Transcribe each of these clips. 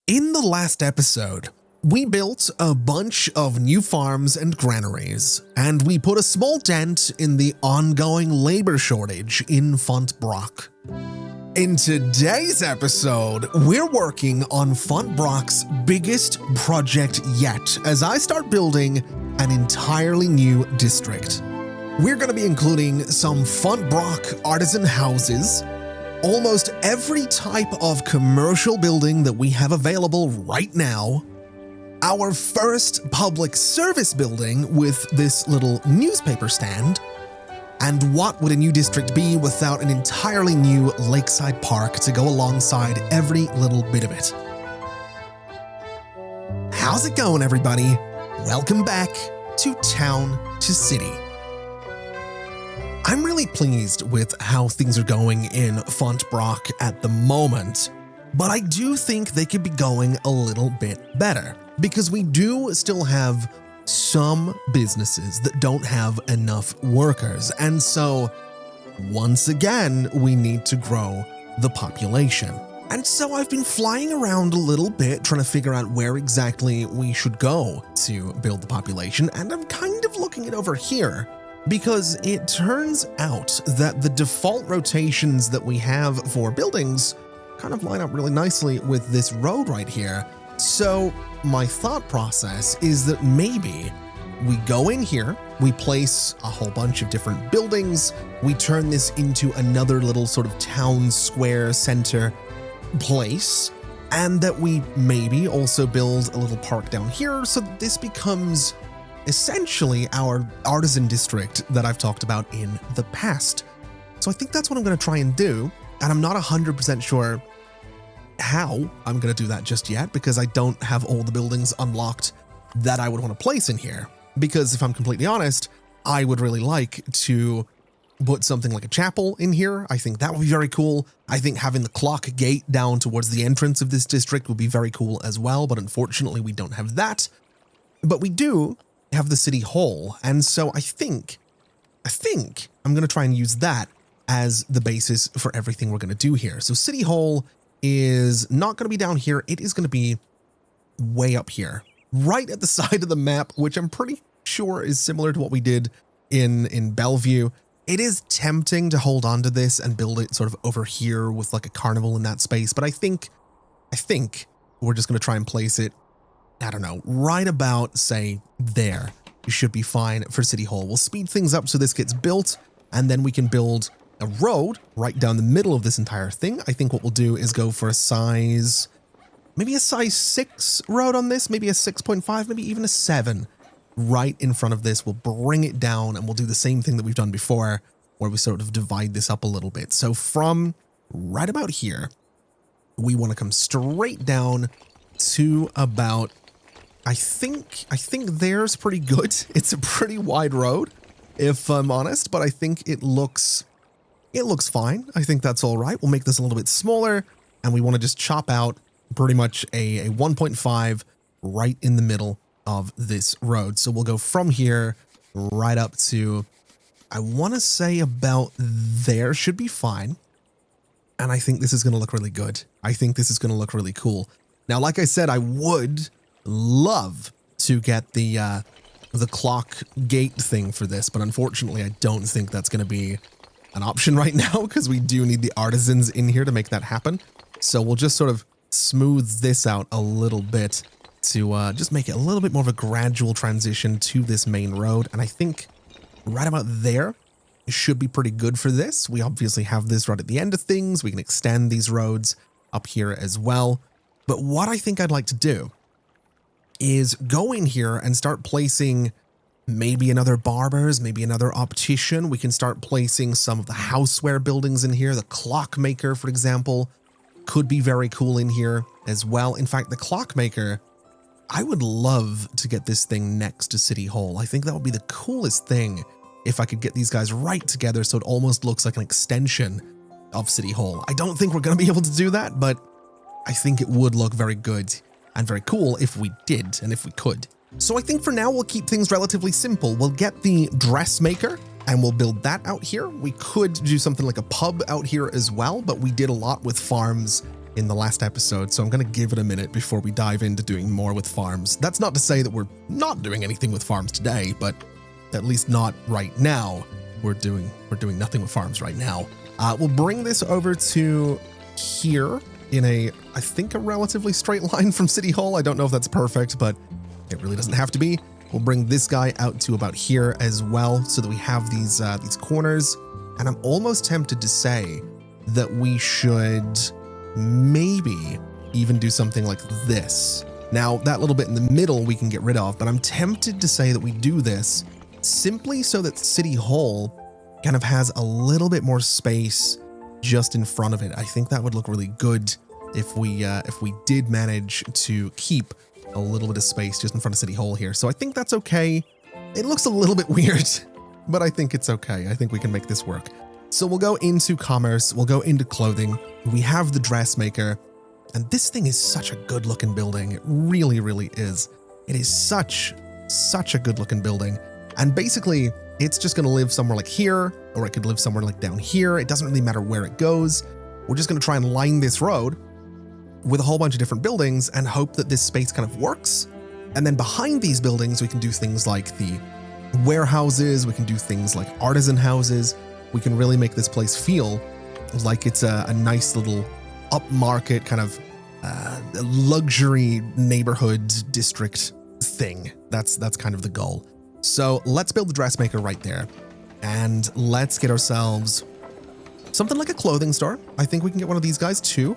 In the last episode, we built a bunch of new farms and granaries, and we put a small dent in the ongoing labor shortage in Fontebrac. In today's episode, we're working on Fontebrac's biggest project yet as I start building an entirely new district. We're going to be including some Fontebrac artisan houses, almost every type of commercial building that we have available right now, our first public service building with this little newspaper stand, and what would a new district be without an entirely new lakeside park to go alongside every little bit of it. How's it going, everybody? Welcome back to Town to City. I'm really pleased with how things are going in Fontebrac at the moment, but I do think they could be going a little bit better because we do still have some businesses that don't have enough workers, and so once again we need to grow the population. And so I've been flying around a little bit trying to figure out where exactly we should go to build the population, and I'm kind of looking it over here because it turns out that the default rotations that we have for buildings kind of line up really nicely with this road right here. So my thought process is that maybe we go in here, we place a whole bunch of different buildings, we turn this into another little sort of town square center place, and that we maybe also build a little park down here so that this becomes essentially our artisan district that I've talked about in the past. So I think that's what I'm going to try and do, and I'm not 100% sure how I'm going to do that just yet because I don't have all the buildings unlocked that I would want to place in here. Because if I'm completely honest, I would really like to put something like a chapel in here. I think that would be very cool. I think having the clock gate down towards the entrance of this district would be very cool as well, but unfortunately we don't have that. But we do have the city hall, and so I think I'm going to try and use that as the basis for everything we're going to do here. So city hall is not going to be down here. It is going to be way up here, right at the side of the map, which I'm pretty sure is similar to what we did in Bellevue. It is tempting to hold on to this and build it sort of over here with like a carnival in that space, but I think we're just going to try and place it, I don't know, right about, say, there. You should be fine for City Hall. We'll speed things up so this gets built, and then we can build a road right down the middle of this entire thing. I think what we'll do is go for a size, maybe a size 6 road on this, maybe a 6.5, maybe even a 7 right in front of this. We'll bring it down, and we'll do the same thing that we've done before, where we sort of divide this up a little bit. So from right about here, we want to come straight down to about, I think there's pretty good. It's a pretty wide road, if I'm honest, but I think it looks fine. I think that's all right. We'll make this a little bit smaller, and we want to just chop out pretty much a 1.5 right in the middle of this road. So we'll go from here right up to, I want to say about there should be fine. And I think this is going to look really good. I think this is going to look really cool. Now, like I said, I would love to get the clock gate thing for this, but unfortunately, I don't think that's going to be an option right now because we do need the artisans in here to make that happen. So we'll just sort of smooth this out a little bit to just make it a little bit more of a gradual transition to this main road. And I think right about there should be pretty good for this. We obviously have this right at the end of things. We can extend these roads up here as well. But what I think I'd like to do is go in here and start placing maybe another barber's, maybe another optician. We can start placing some of the houseware buildings in here. The clockmaker, for example, could be very cool in here as well. In fact, the clockmaker, I would love to get this thing next to City Hall. I think that would be the coolest thing if I could get these guys right together so it almost looks like an extension of City Hall. I don't think we're going to be able to do that, but I think it would look very good and very cool if we did and if we could. So I think for now we'll keep things relatively simple. We'll get the dressmaker and we'll build that out here. We could do something like a pub out here as well, but we did a lot with farms in the last episode, so I'm going to give it a minute before we dive into doing more with farms. That's not to say that we're not doing anything with farms today, but at least not right now. We're doing nothing with farms right now. We'll bring this over to here in I think a relatively straight line from City Hall. I don't know if that's perfect, but it really doesn't have to be. We'll bring this guy out to about here as well, so that we have these corners. And I'm almost tempted to say that we should maybe even do something like this. Now, that little bit in the middle we can get rid of, but I'm tempted to say that we do this simply so that City Hall kind of has a little bit more space just in front of it. I think that would look really good if we did manage to keep a little bit of space just in front of City Hall here. So I think that's okay. It looks a little bit weird, but I think it's okay. I think we can make this work. So we'll go into commerce, we'll go into clothing. We have the dressmaker, and this thing is such a good looking building. It really, really is. It is such a good looking building. And basically, it's just gonna live somewhere like here, or it could live somewhere like down here. It doesn't really matter where it goes. We're just gonna try and line this road with a whole bunch of different buildings and hope that this space kind of works. And then behind these buildings, we can do things like the warehouses, we can do things like artisan houses. We can really make this place feel like it's a nice little upmarket kind of luxury neighborhood district thing. That's kind of the goal. So let's build the dressmaker right there, and let's get ourselves something like a clothing store. I think we can get one of these guys too.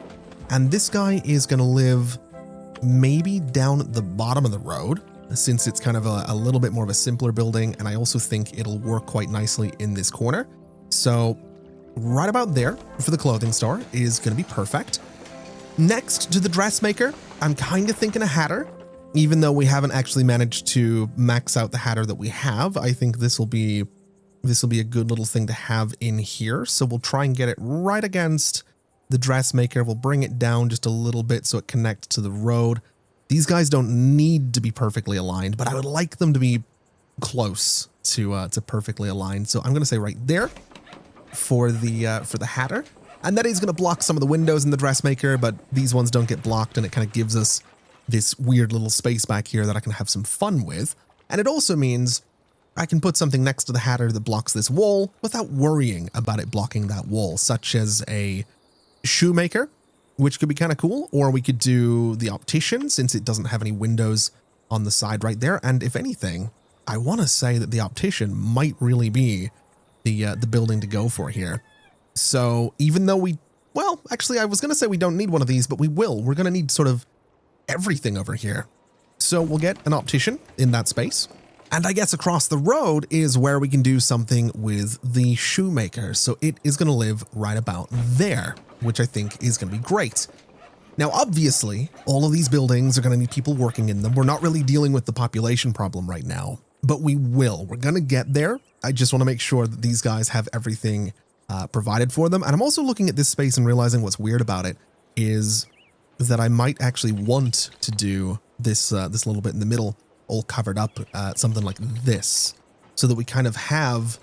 And this guy is going to live maybe down at the bottom of the road, since it's kind of a little bit more of a simpler building. And I also think it'll work quite nicely in this corner. So right about there for the clothing store is going to be perfect. Next to the dressmaker, I'm kind of thinking a hatter. Even though we haven't actually managed to max out the hatter that we have, I think this will be a good little thing to have in here. So we'll try and get it right against the dressmaker. We'll bring it down just a little bit so it connects to the road. These guys don't need to be perfectly aligned, but I would like them to be close to perfectly aligned. So I'm going to say right there for the hatter. And that is going to block some of the windows in the dressmaker, but these ones don't get blocked, and it kind of gives us this weird little space back here that I can have some fun with. And it also means I can put something next to the hatter that blocks this wall without worrying about it blocking that wall, such as a shoemaker, which could be kind of cool, or we could do the optician, since it doesn't have any windows on the side right there. And if anything, I want to say that the optician might really be the building to go for here. So even though actually I was going to say we don't need one of these, but we will. We're going to need sort of everything over here. So we'll get an optician in that space. And I guess across the road is where we can do something with the shoemaker. So it is going to live right about there, which I think is going to be great. Now, obviously, all of these buildings are going to need people working in them. We're not really dealing with the population problem right now, but we will. We're going to get there. I just want to make sure that these guys have everything provided for them. And I'm also looking at this space and realizing what's weird about it is that I might actually want to do this little bit in the middle all covered up, something like this, so that we kind of have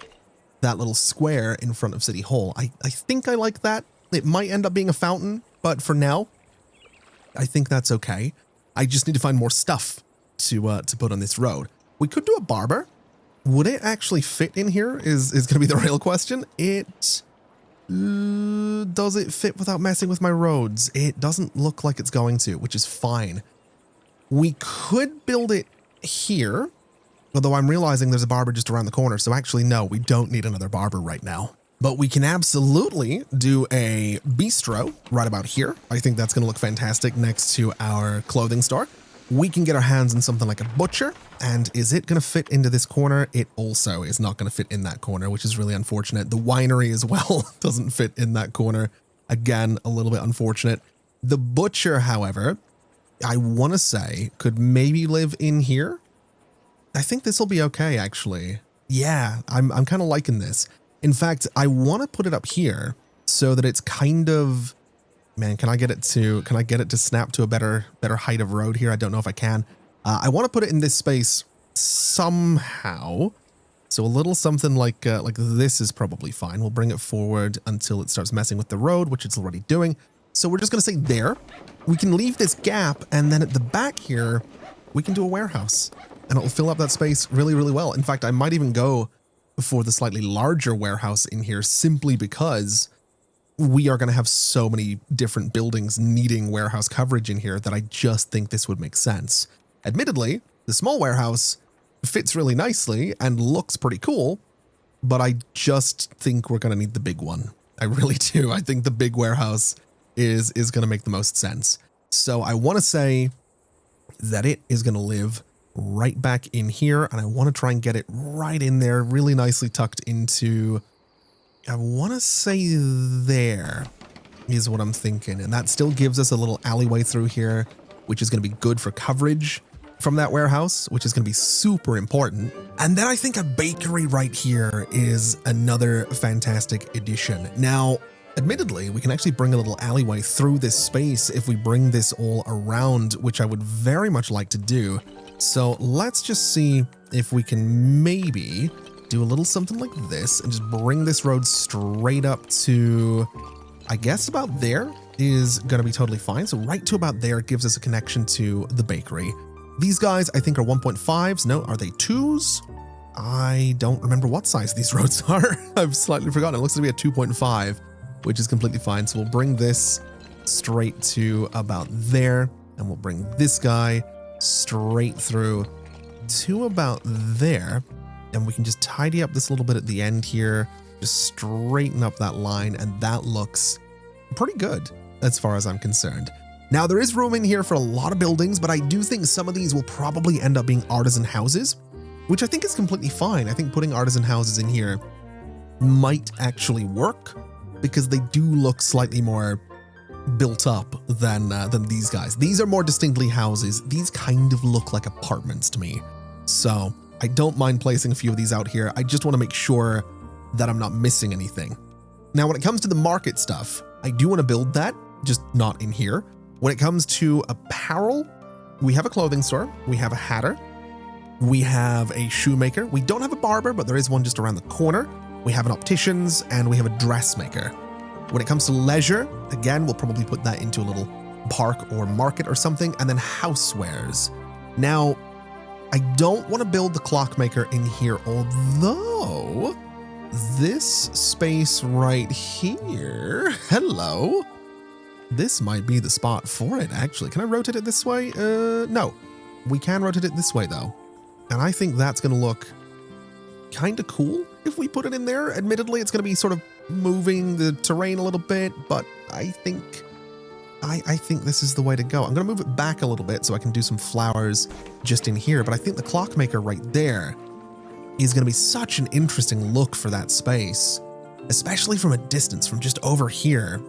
that little square in front of City Hall. I think I like that. It might end up being a fountain, but for now, I think that's okay. I just need to find more stuff to put on this road. We could do a barber. Would it actually fit in here is going to be the real question. Does it fit without messing with my roads? It doesn't look like it's going to, which is fine. We could build it here, although I'm realizing there's a barber just around the corner. So actually, no, we don't need another barber right now. But we can absolutely do a bistro right about here. I think that's going to look fantastic next to our clothing store. We can get our hands on something like a butcher. And is it going to fit into this corner? It also is not going to fit in that corner, which is really unfortunate. The winery as well doesn't fit in that corner. Again, a little bit unfortunate. The butcher, however, I want to say could maybe live in here. I think this will be okay, actually. Yeah, I'm kind of liking this. In fact, I want to put it up here so that it's kind of, man, can I get it to snap to a better height of road here? I don't know if I can. I want to put it in this space somehow. So a little something like this is probably fine. We'll bring it forward until it starts messing with the road, which it's already doing. So we're just going to say there. We can leave this gap, and then at the back here, we can do a warehouse. And it'll fill up that space really, really well. In fact, I might even go for the slightly larger warehouse in here simply because we are going to have so many different buildings needing warehouse coverage in here that I just think this would make sense. Admittedly, the small warehouse fits really nicely and looks pretty cool, but I just think we're going to need the big one. I really do. I think the big warehouse is going to make the most sense. So I want to say that it is going to live right back in here, and I want to try and get it right in there, really nicely tucked into, I want to say there is what I'm thinking. And that still gives us a little alleyway through here, which is going to be good for coverage from that warehouse, which is going to be super important. And then I think a bakery right here is another fantastic addition. Now, admittedly, we can actually bring a little alleyway through this space if we bring this all around, which I would very much like to do. So let's just see if we can maybe do a little something like this and just bring this road straight up to, I guess about there is going to be totally fine. So right to about there gives us a connection to the bakery. These guys, I think, are 1.5s. No, are they 2s? I don't remember what size these roads are. I've slightly forgotten. It looks to be a 2.5, which is completely fine. So we'll bring this straight to about there, and we'll bring this guy straight through to about there. And we can just tidy up this little bit at the end here, just straighten up that line, and that looks pretty good as far as I'm concerned. Now, there is room in here for a lot of buildings, but I do think some of these will probably end up being artisan houses, which I think is completely fine. I think putting artisan houses in here might actually work because they do look slightly more built up than these guys. These are more distinctly houses. These kind of look like apartments to me. So I don't mind placing a few of these out here. I just want to make sure that I'm not missing anything. Now, when it comes to the market stuff, I do want to build that, just not in here. When it comes to apparel, we have a clothing store, we have a hatter, we have a shoemaker. We don't have a barber, but there is one just around the corner. We have an optician's, and we have a dressmaker. When it comes to leisure, again, we'll probably put that into a little park or market or something, and then housewares. Now, I don't want to build the clockmaker in here, although this space right here, hello, this might be the spot for it, actually. Can I rotate it this way? No. We can rotate it this way, though. And I think that's going to look kind of cool if we put it in there. Admittedly, it's going to be sort of moving the terrain a little bit, but I think this is the way to go. I'm going to move it back a little bit so I can do some flowers just in here, but I think the clockmaker right there is going to be such an interesting look for that space, especially from a distance, from just over here.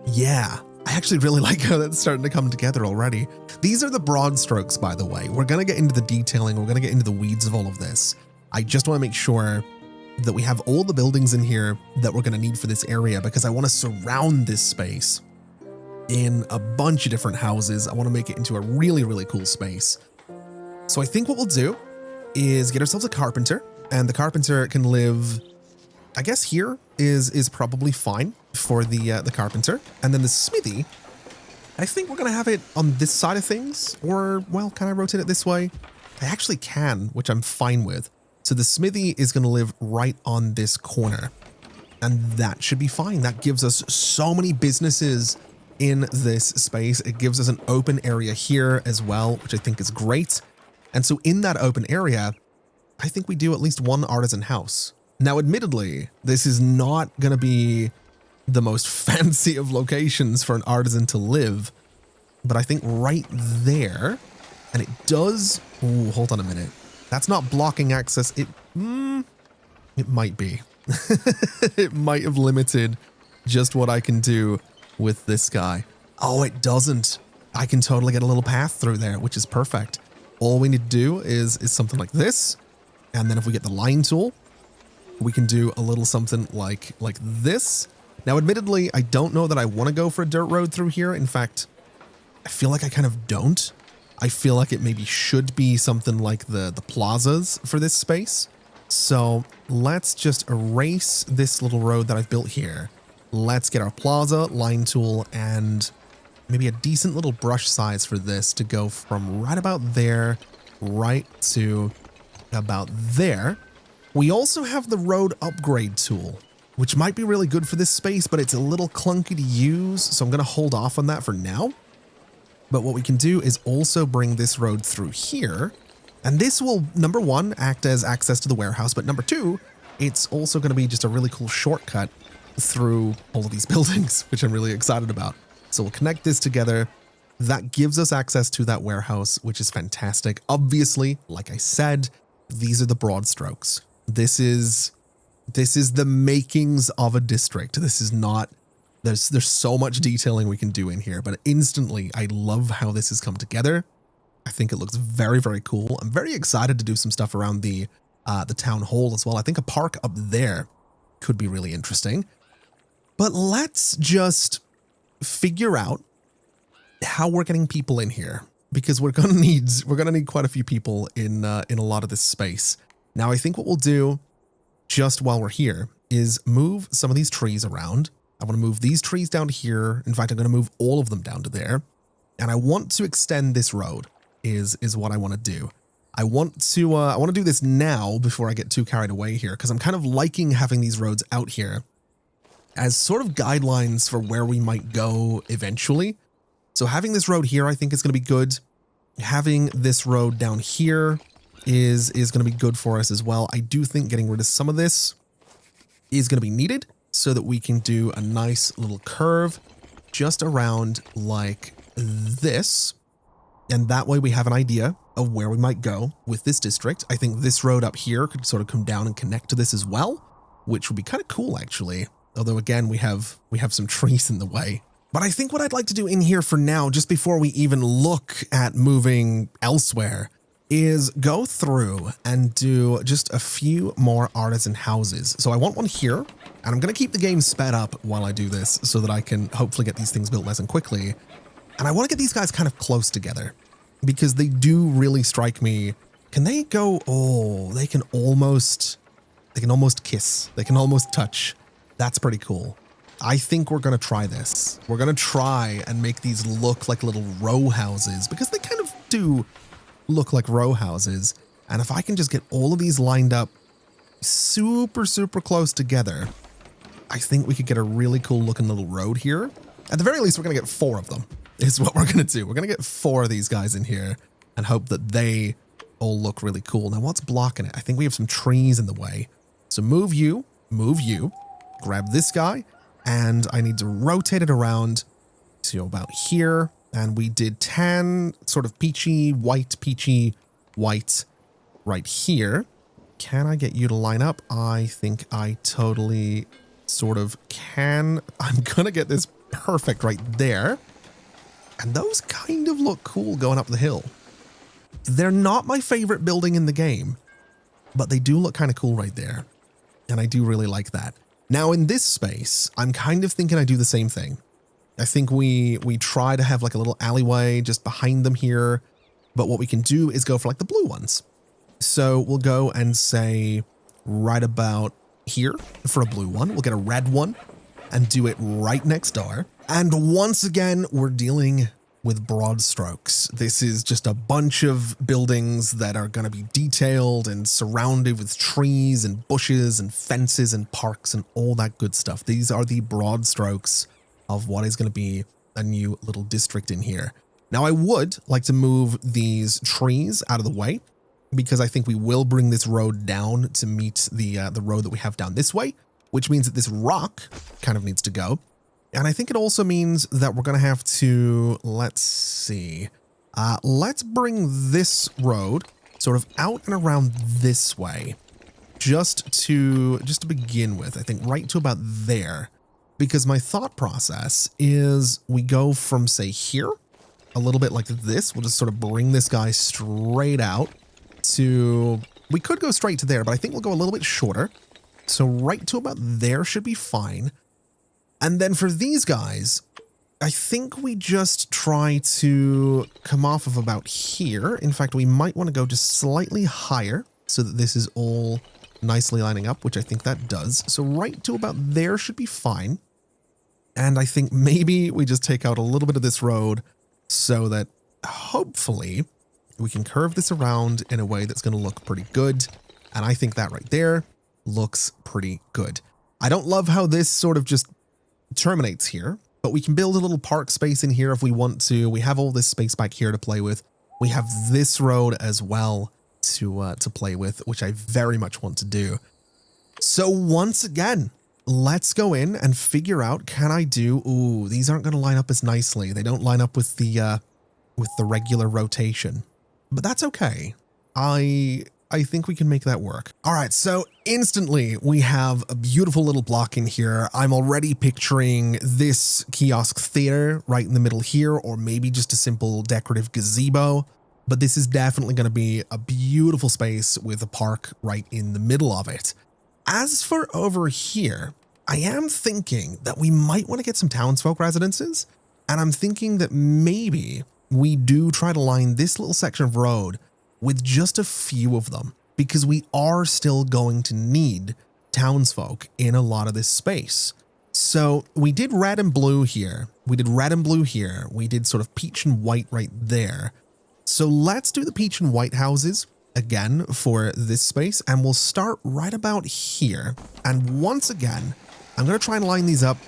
Yeah, I actually really like how that's starting to come together already. These are the broad strokes, by the way. We're going to get into the detailing. We're going to get into the weeds of all of this. I just want to make sure that we have all the buildings in here that we're going to need for this area, because I want to surround this space in a bunch of different houses. I want to make it into a really, really cool space. So I think what we'll do is get ourselves a carpenter, and the carpenter can live, I guess here is probably fine for the carpenter. And then the smithy, I think we're going to have it on this side of things, or, well, can I rotate it this way? I actually can, which I'm fine with. So the smithy is going to live right on this corner, and that should be fine. That gives us so many businesses in this space. It gives us an open area here as well, which I think is great. And so in that open area, I think we do at least one artisan house. Now, admittedly, this is not going to be the most fancy of locations for an artisan to live, but I think right there, and it does, oh, hold on a minute. That's not blocking access. It might be. It might have limited just what I can do with this guy. Oh, it doesn't. I can totally get a little path through there, which is perfect. All we need to do is something like this. And then if we get the line tool, we can do a little something like this. Now, admittedly, I don't know that I want to go for a dirt road through here. In fact, I feel like I kind of don't. I feel like it maybe should be something like the plazas for this space. So let's just erase this little road that I've built here. Let's get our plaza, line tool, and maybe a decent little brush size for this to go from right about there, right to about there. We also have the road upgrade tool, which might be really good for this space, but it's a little clunky to use, so I'm going to hold off on that for now. But what we can do is also bring this road through here, and this will, number one, act as access to the warehouse, but number two, it's also going to be just a really cool shortcut through all of these buildings, which I'm really excited about. So we'll connect this together. That gives us access to that warehouse, which is fantastic. Obviously, like I said, these are the broad strokes. This is the makings of a district. This is not, there's so much detailing we can do in here, but instantly, I love how this has come together. I think it looks very, very cool. I'm very excited to do some stuff around the town hall as well. I think a park up there could be really interesting. But let's just figure out how we're getting people in here, because we're gonna need quite a few people in a lot of this space. Now, I think what we'll do just while we're here is move some of these trees around. I want to move these trees down to here. In fact, I'm going to move all of them down to there, and I want to extend this road. Is what I want to do. I want to do this now before I get too carried away here, because I'm kind of liking having these roads out here as sort of guidelines for where we might go eventually. So having this road here, I think is going to be good. Having this road down here is going to be good for us as well. I do think getting rid of some of this is going to be needed so that we can do a nice little curve just around like this. And that way we have an idea of where we might go with this district. I think this road up here could sort of come down and connect to this as well, which would be kind of cool actually. Although again, we have some trees in the way. But I think what I'd like to do in here for now, just before we even look at moving elsewhere, is go through and do just a few more artisan houses. So I want one here, and I'm going to keep the game sped up while I do this so that I can hopefully get these things built nice and quickly. And I want to get these guys kind of close together because they do really strike me. Can they go? Oh, they can almost kiss. They can almost touch. That's pretty cool. I think we're going to try this. We're going to try and make these look like little row houses because they kind of do look like row houses. And if I can just get all of these lined up super, super close together, I think we could get a really cool looking little road here. At the very least, we're going to get 4 of them is what we're going to do. We're going to get 4 of these guys in here and hope that they all look really cool. Now, what's blocking it? I think we have some trees in the way. So move you, grab this guy, and I need to rotate it around to about here. And we did tan, sort of peachy white right here. Can I get you to line up? I think I totally sort of can. I'm going to get this perfect right there. And those kind of look cool going up the hill. They're not my favorite building in the game, but they do look kind of cool right there. And I do really like that. Now in this space, I'm kind of thinking I do the same thing. I think we try to have like a little alleyway just behind them here. But what we can do is go for like the blue ones. So we'll go and say right about here for a blue one. We'll get a red one and do it right next door. And once again, we're dealing with broad strokes. This is just a bunch of buildings that are going to be detailed and surrounded with trees and bushes and fences and parks and all that good stuff. These are the broad strokes of what is going to be a new little district in here. Now, I would like to move these trees out of the way because I think we will bring this road down to meet the road that we have down this way, which means that this rock kind of needs to go. And I think it also means that we're going to have to, let's see, let's bring this road sort of out and around this way just to begin with. I think right to about there, because my thought process is we go from, say, here, a little bit like this. We'll just sort of bring this guy straight out to, we could go straight to there, but I think we'll go a little bit shorter. So right to about there should be fine. And then for these guys, I think we just try to come off of about here. In fact, we might want to go just slightly higher so that this is all nicely lining up, which I think that does. So right to about there should be fine. And I think maybe we just take out a little bit of this road so that hopefully we can curve this around in a way that's going to look pretty good. And I think that right there looks pretty good. I don't love how this sort of just terminates here, but we can build a little park space in here if we want to. We have all this space back here to play with. We have this road as well to play with, which I very much want to do. So once again, let's go in and figure out, can I do, ooh, these aren't going to line up as nicely. They don't line up with the regular rotation, but that's okay. I think we can make that work. All right, so instantly we have a beautiful little block in here. I'm already picturing this kiosk theater right in the middle here, or maybe just a simple decorative gazebo. But this is definitely going to be a beautiful space with a park right in the middle of it. As for over here, I am thinking that we might want to get some townsfolk residences. And I'm thinking that maybe we do try to line this little section of road with just a few of them, because we are still going to need townsfolk in a lot of this space. So we did red and blue here. We did red and blue here. We did sort of peach and white right there. So let's do the peach and white houses again for this space, and we'll start right about here. And once again, I'm going to try and line these up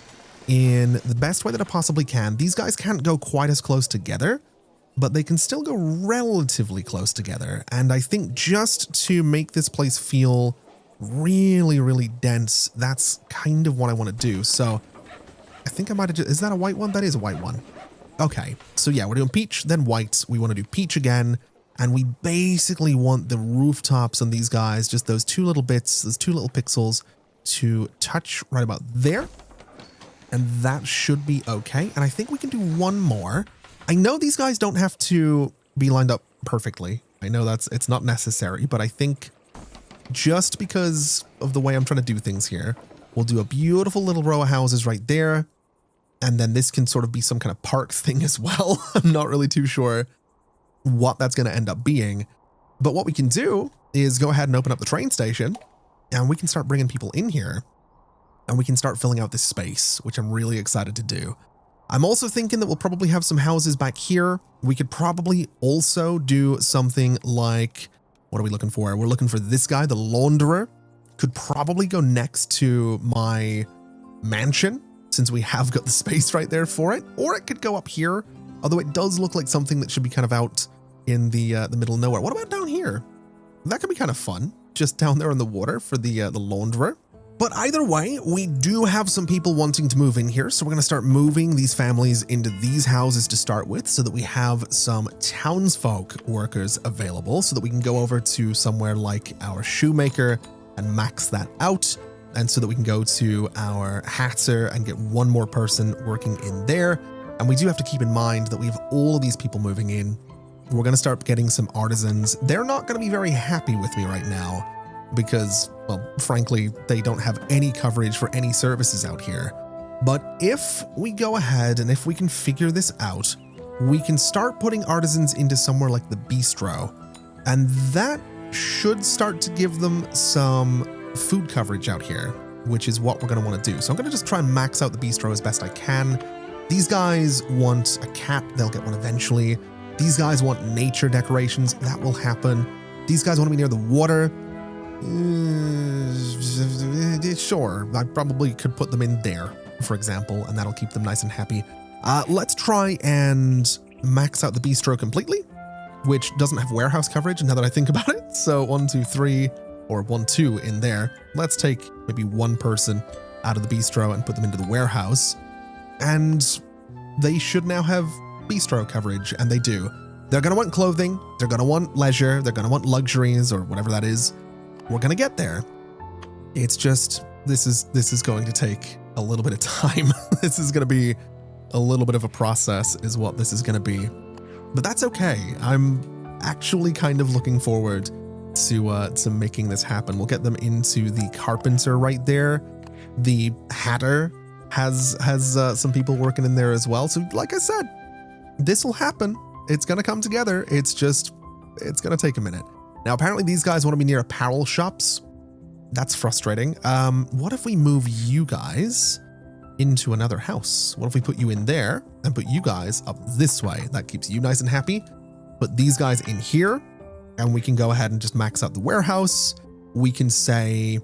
in the best way that I possibly can. These guys can't go quite as close together, but they can still go relatively close together. And I think just to make this place feel really, really dense, that's kind of what I want to do. So I think I might have just, is that a white one? That is a white one. Okay, so yeah, we're doing peach, then white. We want to do peach again. And we basically want the rooftops on these guys, just those two little bits, those two little pixels to touch right about there. And that should be okay. And I think we can do one more. I know these guys don't have to be lined up perfectly. I know it's not necessary, but I think just because of the way I'm trying to do things here, we'll do a beautiful little row of houses right there. And then this can sort of be some kind of park thing as well. I'm not really too sure what that's going to end up being. But what we can do is go ahead and open up the train station, and we can start bringing people in here, and we can start filling out this space, which I'm really excited to do. I'm also thinking that we'll probably have some houses back here. We could probably also do something like, what are we looking for? We're looking for this guy, the launderer. Could probably go next to my mansion, since we have got the space right there for it. Or it could go up here, although it does look like something that should be kind of out in the middle of nowhere. What about down here? That could be kind of fun, just down there in the water for the launderer. But either way, we do have some people wanting to move in here, so we're going to start moving these families into these houses to start with, so that we have some townsfolk workers available, so that we can go over to somewhere like our shoemaker and max that out, and so that we can go to our hatter and get one more person working in there. And we do have to keep in mind that we have all of these people moving in. We're going to start getting some artisans. They're not going to be very happy with me right now, because, well, frankly, they don't have any coverage for any services out here. But if we go ahead and if we can figure this out, we can start putting artisans into somewhere like the bistro, and that should start to give them some food coverage out here, which is what we're going to want to do. So I'm going to just try and max out the bistro as best I can. These guys want a cat. They'll get one eventually. These guys want nature decorations. That will happen. These guys want to be near the water. Sure, I probably could put them in there, for example, and that'll keep them nice and happy. Let's try and max out the bistro completely, which doesn't have warehouse coverage now that I think about it. So 1, 2, 3, or 1, 2 in there. Let's take maybe one person out of the bistro and put them into the warehouse. And they should now have bistro coverage, and they do. They're going to want clothing. They're going to want leisure. They're going to want luxuries or whatever that is. We're going to get there. It's just, this is going to take a little bit of time. This is going to be a little bit of a process is what this is going to be. But that's okay. I'm actually kind of looking forward to making this happen. We'll get them into the carpenter right there. The hatter has some people working in there as well. So like I said, this will happen. It's going to come together. It's going to take a minute. Now, apparently these guys want to be near apparel shops. That's frustrating. What if we move you guys into another house? What if we put you in there and put you guys up this way? That keeps you nice and happy. Put these guys in here, and we can go ahead and just max out the warehouse. We can say,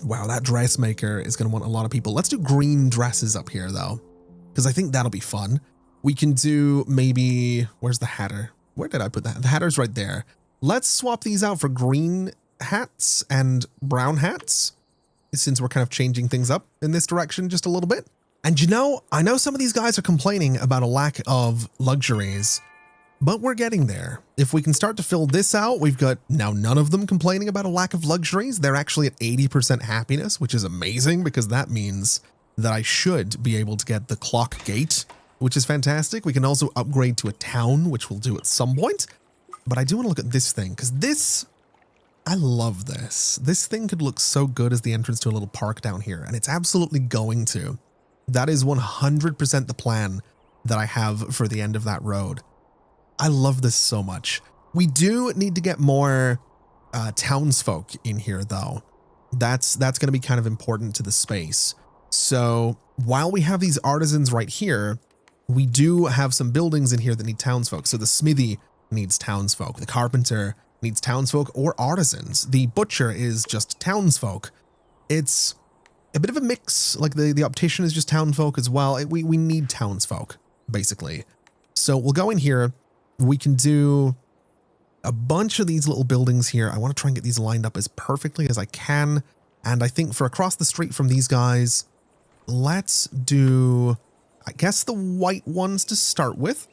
wow, that dressmaker is going to want a lot of people. Let's do green dresses up here, though, because I think that'll be fun. We can do maybe, where's the hatter? Where did I put that? The hatter's right there. Let's swap these out for green hats and brown hats, since we're kind of changing things up in this direction just a little bit. And you know, I know some of these guys are complaining about a lack of luxuries, but we're getting there. If we can start to fill this out, we've got now none of them complaining about a lack of luxuries. They're actually at 80% happiness, which is amazing because that means that I should be able to get the clock gate, which is fantastic. We can also upgrade to a town, which we'll do at some point. But I do want to look at this thing because this, I love this. This thing could look so good as the entrance to a little park down here, and it's absolutely going to. That is 100% the plan that I have for the end of that road. I love this so much. We do need to get more townsfolk in here, though. That's going to be kind of important to the space. So while we have these artisans right here, we do have some buildings in here that need townsfolk. So the smithy needs townsfolk. The carpenter needs townsfolk or artisans. The butcher is just townsfolk. It's a bit of a mix. Like the optician is just townsfolk as well. We need townsfolk, basically. So we'll go in here. We can do a bunch of these little buildings here. I want to try and get these lined up as perfectly as I can. And I think for across the street from these guys, let's do, I guess, the white ones to start with.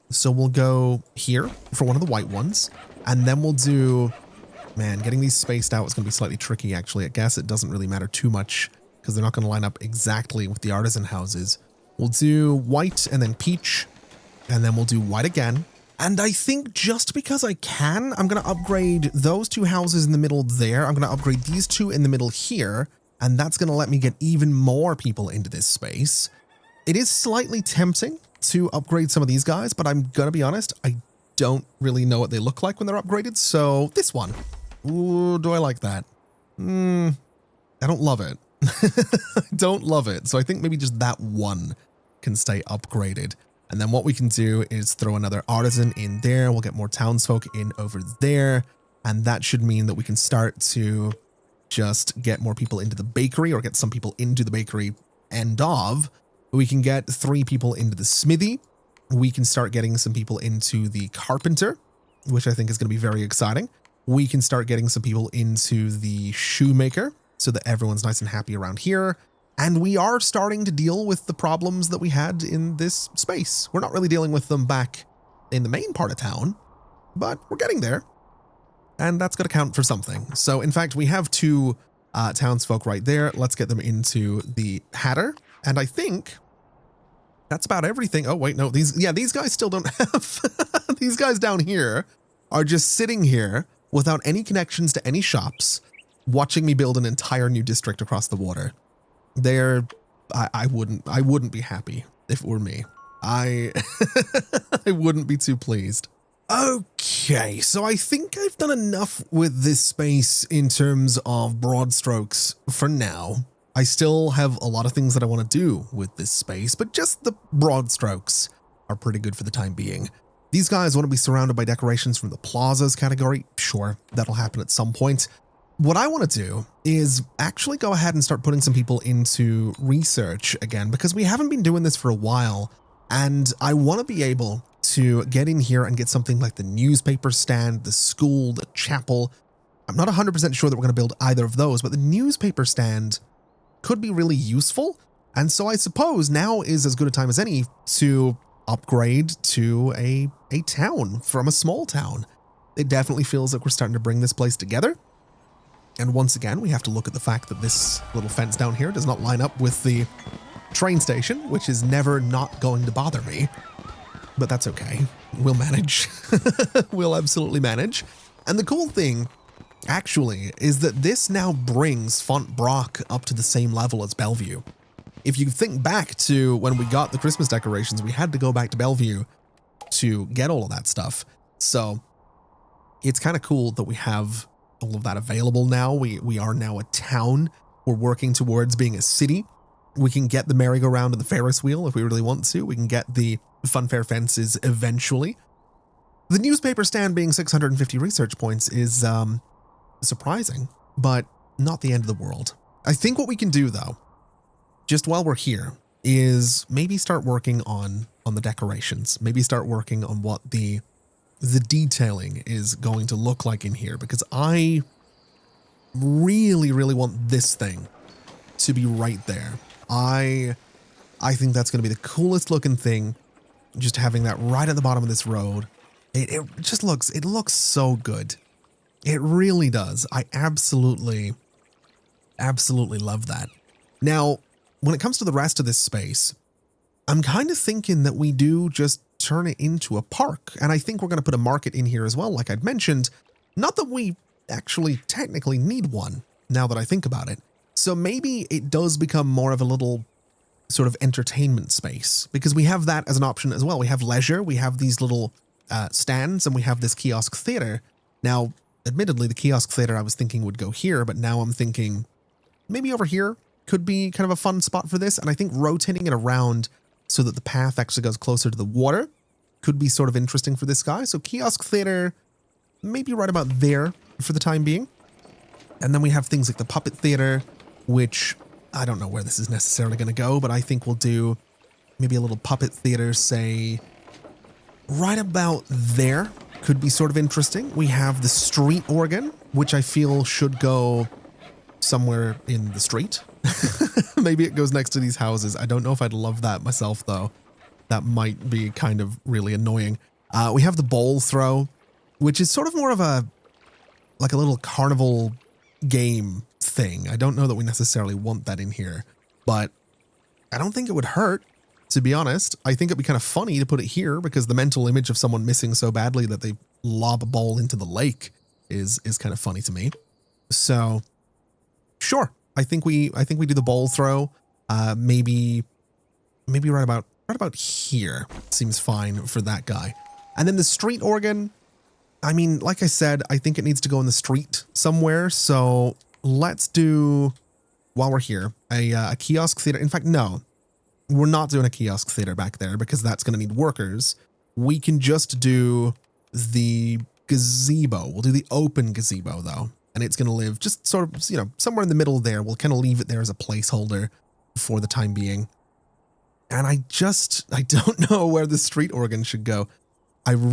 So we'll go here for one of the white ones. And then we'll do, man, getting these spaced out is going to be slightly tricky, actually. I guess it doesn't really matter too much because they're not going to line up exactly with the artisan houses. We'll do white and then peach. And then we'll do white again. And I think just because I can, I'm going to upgrade those two houses in the middle there. I'm going to upgrade these two in the middle here. And that's going to let me get even more people into this space. It is slightly tempting to upgrade some of these guys, but I'm going to be honest, I don't really know what they look like when they're upgraded. So this one. Ooh, do I like that? I don't love it. I don't love it. So I think maybe just that one can stay upgraded. And then what we can do is throw another artisan in there. We'll get more townsfolk in over there. And that should mean that we can start to just get more people into the bakery or get some people into the bakery end of. We can get 3 people into the smithy. We can start getting some people into the carpenter, which I think is going to be very exciting. We can start getting some people into the shoemaker so that everyone's nice and happy around here. And we are starting to deal with the problems that we had in this space. We're not really dealing with them back in the main part of town, but we're getting there. And that's going to count for something. So in fact, we have 2 townsfolk right there. Let's get them into the hatter. And I think that's about everything. Oh, wait, no, these guys still don't have, these guys down here are just sitting here without any connections to any shops, watching me build an entire new district across the water. I wouldn't be happy if it were me. I wouldn't be too pleased. Okay, so I think I've done enough with this space in terms of broad strokes for now. I still have a lot of things that I want to do with this space, but just the broad strokes are pretty good for the time being. These guys want to be surrounded by decorations from the plazas category. Sure, that'll happen at some point. What I want to do is actually go ahead and start putting some people into research again, because we haven't been doing this for a while, and I want to be able to get in here and get something like the newspaper stand, the school, the chapel. I'm not 100% sure that we're going to build either of those, but the newspaper stand could be really useful. And so I suppose now is as good a time as any to upgrade to a town from a small town. It definitely feels like we're starting to bring this place together. And once again, we have to look at the fact that this little fence down here does not line up with the train station, which is never not going to bother me. But that's okay. We'll manage. We'll absolutely manage. And the cool thing, actually, is that this now brings Fontebrac up to the same level as Bellevue. If you think back to when we got the Christmas decorations, we had to go back to Bellevue to get all of that stuff. So it's kind of cool that we have all of that available now. We are now a town. We're working towards being a city. We can get the merry-go-round and the Ferris wheel if we really want to. We can get the funfair fences eventually. The newspaper stand being 650 research points is surprising, but not the end of the world. I think what we can do, though, just while we're here, is maybe start working on the decorations. Maybe start working on what the detailing is going to look like in here, because I really, really want this thing to be right there. I think that's going to be the coolest looking thing, just having that right at the bottom of this road. It just looks so good. It really does. I absolutely love that. Now, when it comes to the rest of this space, I'm kind of thinking that we do just turn it into a park. And I think we're going to put a market in here as well, like I'd mentioned. Not that we actually technically need one, now that I think about it. So maybe it does become more of a little sort of entertainment space, because we have that as an option as well. We have leisure, we have these little stands, and we have this kiosk theater. Now, admittedly, the kiosk theater I was thinking would go here, but now I'm thinking maybe over here could be kind of a fun spot for this. And I think rotating it around so that the path actually goes closer to the water could be sort of interesting for this guy. So kiosk theater, maybe right about there for the time being. And then we have things like the puppet theater, which I don't know where this is necessarily going to go, but I think we'll do maybe a little puppet theater, say, right about there. Could be sort of interesting. We have the street organ, which I feel should go somewhere in the street. Maybe it goes next to these houses. I don't know if I'd love that myself, though. That might be kind of really annoying. We have the bowl throw, which is sort of more of a little carnival game thing. I don't know that we necessarily want that in here, but I don't think it would hurt, to be honest. I think it'd be kind of funny to put it here, because the mental image of someone missing so badly that they lob a ball into the lake is kind of funny to me. So sure, I think we do the bowl throw. Maybe right about here seems fine for that guy. And then the street organ, I mean, like I said, I think it needs to go in the street somewhere. So let's do, while we're here, a kiosk theater. In fact, no, we're not doing a kiosk theater back there, because that's going to need workers. We can just do the gazebo. We'll do the open gazebo, though. And it's going to live just sort of, somewhere in the middle there. We'll kind of leave it there as a placeholder for the time being. And I don't know where the street organ should go. I'm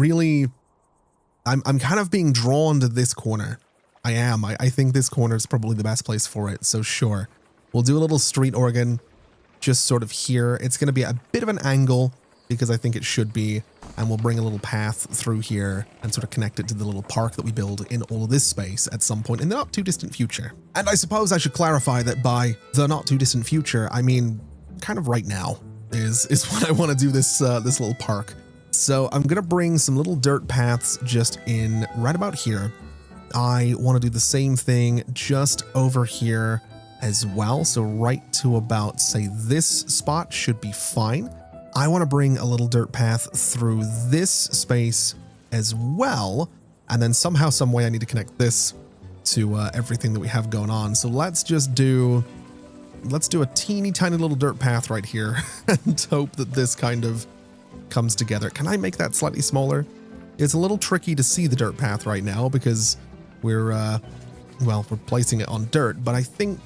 kind of being drawn to this corner. I am. I think this corner is probably the best place for it. So sure, we'll do a little street organ just sort of here. It's going to be a bit of an angle, because I think it should be. And we'll bring a little path through here and sort of connect it to the little park that we build in all of this space at some point in the not too distant future. And I suppose I should clarify that by the not too distant future, I mean kind of right now is what I want to do this little park. So I'm going to bring some little dirt paths just in right about here. I want to do the same thing just over here as well. So right to about, say, this spot should be fine. I want to bring a little dirt path through this space as well. And then somehow, some way I need to connect this to everything that we have going on. So let's do a teeny tiny little dirt path right here and hope that this kind of comes together. Can I make that slightly smaller? It's a little tricky to see the dirt path right now because we're placing it on dirt, but I think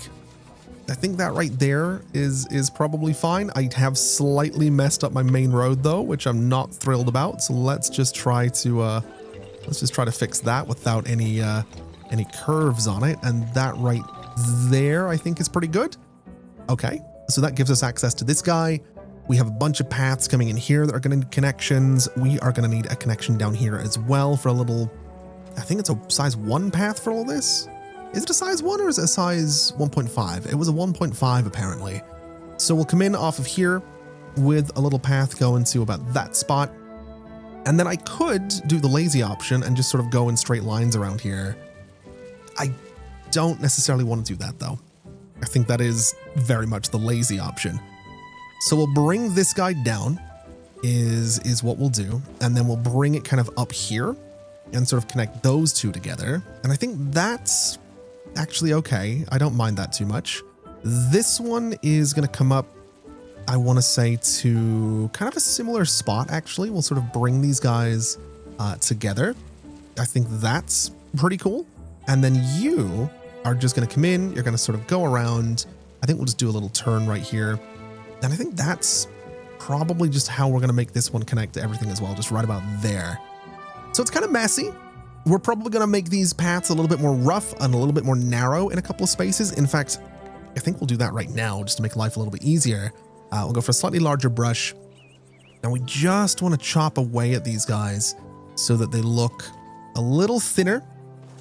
that right there is probably fine. I have slightly messed up my main road though, which I'm not thrilled about. So let's just try to fix that without any curves on it. And that right there, I think, is pretty good. Okay, so that gives us access to this guy. We have a bunch of paths coming in here that are going to need connections. We are going to need a connection down here as well for a little, I think it's a size 1 path for all this. Is it a size 1 or is it a size 1.5? It was a 1.5 apparently. So we'll come in off of here with a little path going to about that spot. And then I could do the lazy option and just sort of go in straight lines around here. I don't necessarily want to do that though. I think that is very much the lazy option. So we'll bring this guy down is what we'll do. And then we'll bring it kind of up here and sort of connect those two together. And I think that's actually okay. I don't mind that too much. This one is going to come up, I want to say, to kind of a similar spot, actually. We'll sort of bring these guys together. I think that's pretty cool. And then you are just going to come in. You're going to sort of go around. I think we'll just do a little turn right here. And I think that's probably just how we're going to make this one connect to everything as well, just right about there. So it's kind of messy. We're probably going to make these paths a little bit more rough and a little bit more narrow in a couple of spaces. In fact, I think we'll do that right now just to make life a little bit easier. We'll go for a slightly larger brush. And we just want to chop away at these guys so that they look a little thinner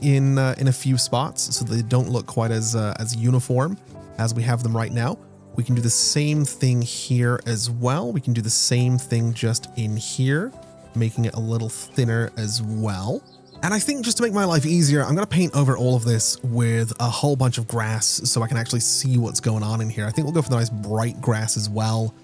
in a few spots, so they don't look quite as uniform as we have them right now. We can do the same thing here as well. We can do the same thing just in here, making it a little thinner as well. And I think just to make my life easier, I'm going to paint over all of this with a whole bunch of grass so I can actually see what's going on in here. I think we'll go for the nice bright grass as well,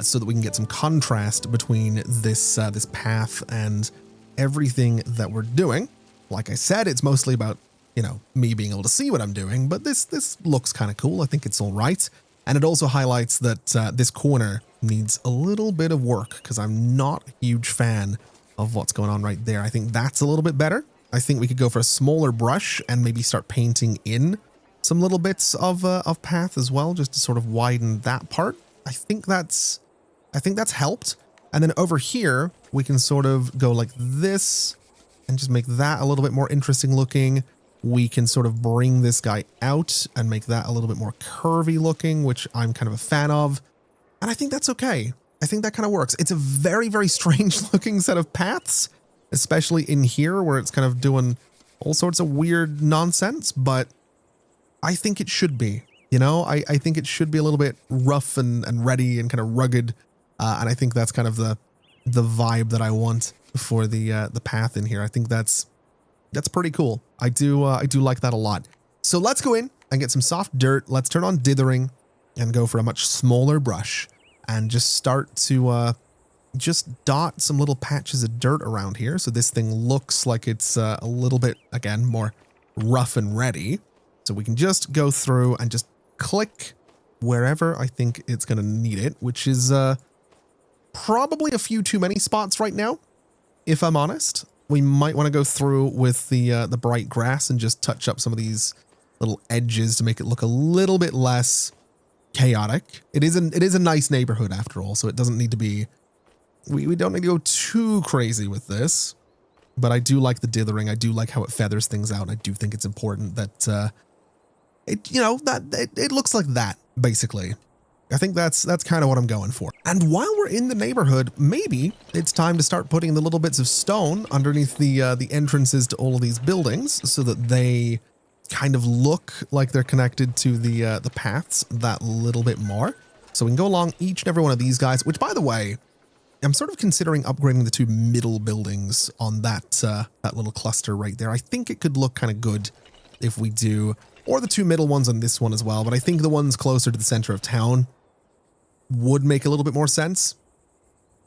so that we can get some contrast between this path and everything that we're doing. Like I said, it's mostly about, you know, me being able to see what I'm doing, but this looks kind of cool. I think it's all right. And it also highlights that this corner needs a little bit of work because I'm not a huge fan of what's going on right there. I think that's a little bit better. I think we could go for a smaller brush and maybe start painting in some little bits of path as well, just to sort of widen that part. I think that's helped. And then over here, we can sort of go like this and just make that a little bit more interesting looking. We can sort of bring this guy out and make that a little bit more curvy looking, which I'm kind of a fan of. And I think that's okay. I think that kind of works. It's a very, very strange looking set of paths, especially in here where it's kind of doing all sorts of weird nonsense, but I think it should be, you know, I think it should be a little bit rough and ready and kind of rugged. And I think that's kind of the vibe that I want for the path in here. I think that's pretty cool. I do like that a lot. So let's go in and get some soft dirt. Let's turn on dithering and go for a much smaller brush and just start to just dot some little patches of dirt around here. So this thing looks like it's a little bit, again, more rough and ready. So we can just go through and just click wherever I think it's going to need it, which is probably a few too many spots right now, if I'm honest. We might want to go through with the bright grass and just touch up some of these little edges to make it look a little bit less chaotic. It is a nice neighborhood after all, so it doesn't need to be, we don't need to go too crazy with this, but I do like the dithering. I do like how it feathers things out. I do think it's important that it looks like that, basically. I think that's kind of what I'm going for. And while we're in the neighborhood, maybe it's time to start putting the little bits of stone underneath the entrances to all of these buildings so that they kind of look like they're connected to the paths that little bit more. So we can go along each and every one of these guys, which, by the way, I'm sort of considering upgrading the two middle buildings on that little cluster right there. I think it could look kind of good if we do, or the two middle ones on this one as well. But I think the ones closer to the center of town would make a little bit more sense.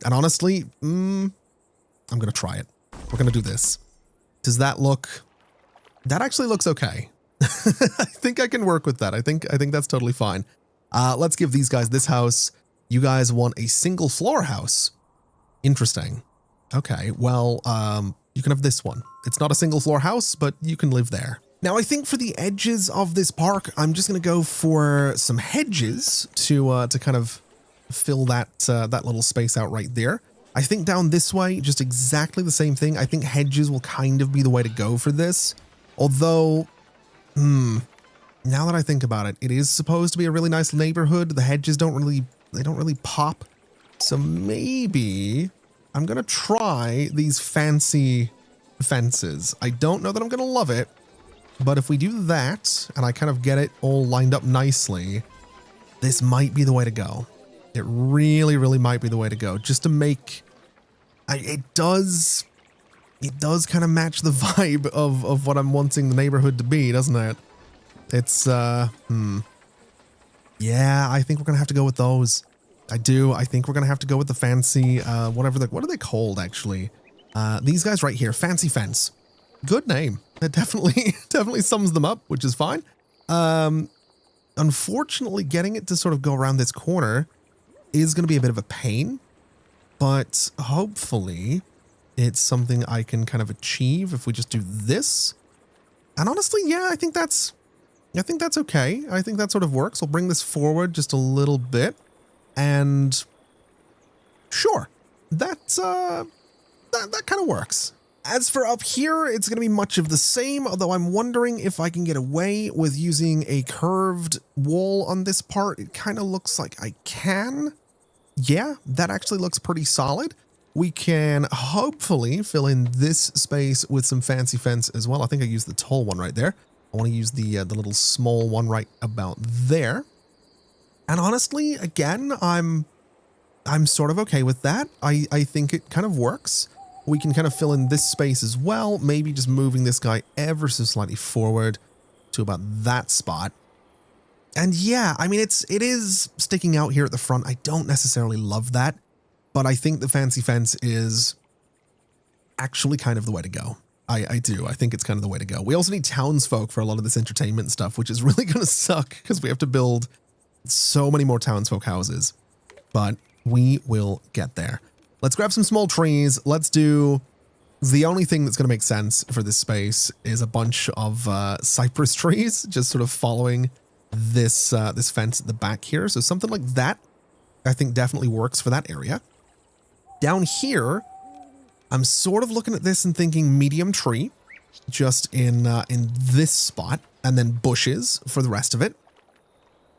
And honestly, I'm going to try it. We're going to do this. Does that look... That actually looks okay. I think I can work with that. I think that's totally fine. Let's give these guys this house. You guys want a single floor house. Interesting. Okay, well, you can have this one. It's not a single floor house, but you can live there. Now, I think for the edges of this park, I'm just going to go for some hedges to kind of fill that little space out right there. I think down this way, just exactly the same thing. I think hedges will kind of be the way to go for this. Although, now that I think about it, it is supposed to be a really nice neighborhood. The hedges don't really pop. So maybe I'm going to try these fancy fences. I don't know that I'm going to love it, but if we do that and I kind of get it all lined up nicely, this might be the way to go. It really, really might be the way to go. Just to make... It does kind of match the vibe of what I'm wanting the neighborhood to be, doesn't it? It's, yeah, I think we're going to have to go with those. I do. I think we're going to have to go with the fancy, what are they called, actually? These guys right here, Fancy Fence. Good name. It definitely sums them up, which is fine. Unfortunately, getting it to sort of go around this corner is going to be a bit of a pain, but hopefully it's something I can kind of achieve if we just do this. And honestly, yeah, I think that's okay. I think that sort of works. We'll bring this forward just a little bit, and sure, that kind of works. As for up here, it's going to be much of the same, although I'm wondering if I can get away with using a curved wall on this part. It kind of looks like I can. Yeah, that actually looks pretty solid. We can hopefully fill in this space with some fancy fence as well. I think I used the tall one right there. I want to use the little small one right about there. And honestly, again, I'm sort of okay with that. I think it kind of works. We can kind of fill in this space as well, maybe just moving this guy ever so slightly forward to about that spot. And yeah, I mean, it is sticking out here at the front. I don't necessarily love that, but I think the fancy fence is actually kind of the way to go. I do. I think it's kind of the way to go. We also need townsfolk for a lot of this entertainment stuff, which is really going to suck because we have to build so many more townsfolk houses, but we will get there. Let's grab some small trees. Let's do the only thing that's going to make sense for this space is a bunch of cypress trees, just sort of following this this fence at the back here. So something like that, I think definitely works for that area. Down here, I'm sort of looking at this and thinking medium tree, just in this spot, and then bushes for the rest of it.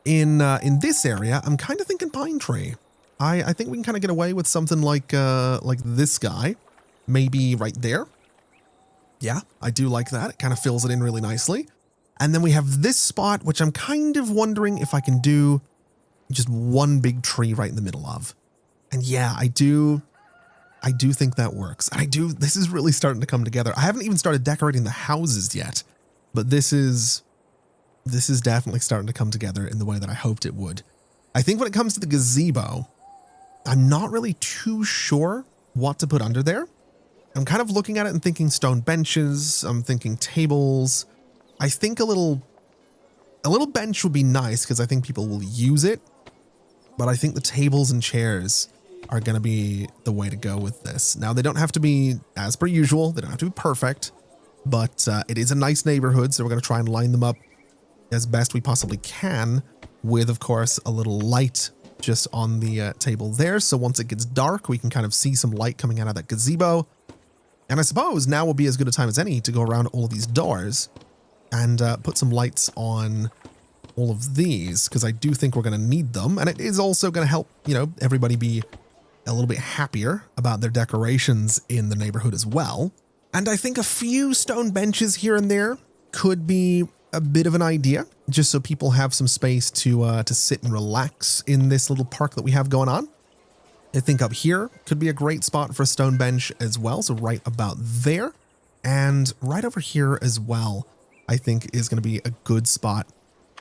In this area, I'm kind of thinking pine tree. I think we can kind of get away with something like this guy, maybe right there. Yeah, I do like that. It kind of fills it in really nicely. And then we have this spot, which I'm kind of wondering if I can do just one big tree right in the middle of. And yeah, I do think that works. This is really starting to come together. I haven't even started decorating the houses yet, but this is definitely starting to come together in the way that I hoped it would. I think when it comes to the gazebo, I'm not really too sure what to put under there. I'm kind of looking at it and thinking stone benches. I'm thinking tables. I think a little bench would be nice because I think people will use it. But I think the tables and chairs are going to be the way to go with this. Now, they don't have to be, as per usual, they don't have to be perfect, but it is a nice neighborhood, so we're going to try and line them up as best we possibly can with, of course, a little light just on the table there. So once it gets dark, we can kind of see some light coming out of that gazebo. And I suppose now will be as good a time as any to go around all of these doors and put some lights on all of these, because I do think we're going to need them. And it is also going to help, everybody be a little bit happier about their decorations in the neighborhood as well. And I think a few stone benches here and there could be a bit of an idea, just so people have some space to sit and relax in this little park that we have going on. I think up here could be a great spot for a stone bench as well. So right about there, and right over here as well, I think is going to be a good spot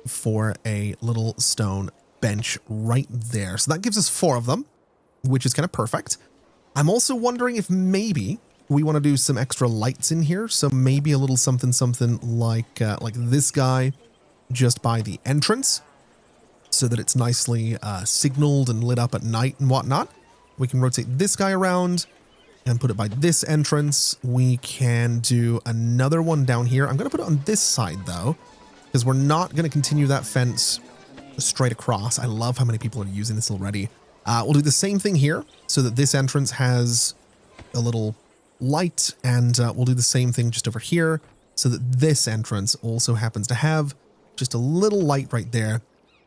for a little stone bench right there. So that gives us 4 of them, which is kind of perfect. I'm also wondering if maybe we want to do some extra lights in here. So maybe a little something like this guy just by the entrance, so that it's nicely signaled and lit up at night and whatnot. We can rotate this guy around and put it by this entrance. We can do another one down here. I'm going to put it on this side though, because we're not going to continue that fence straight across. I love how many people are using this already. We'll do the same thing here so that this entrance has a little light, and we'll do the same thing just over here so that this entrance also happens to have just a little light right there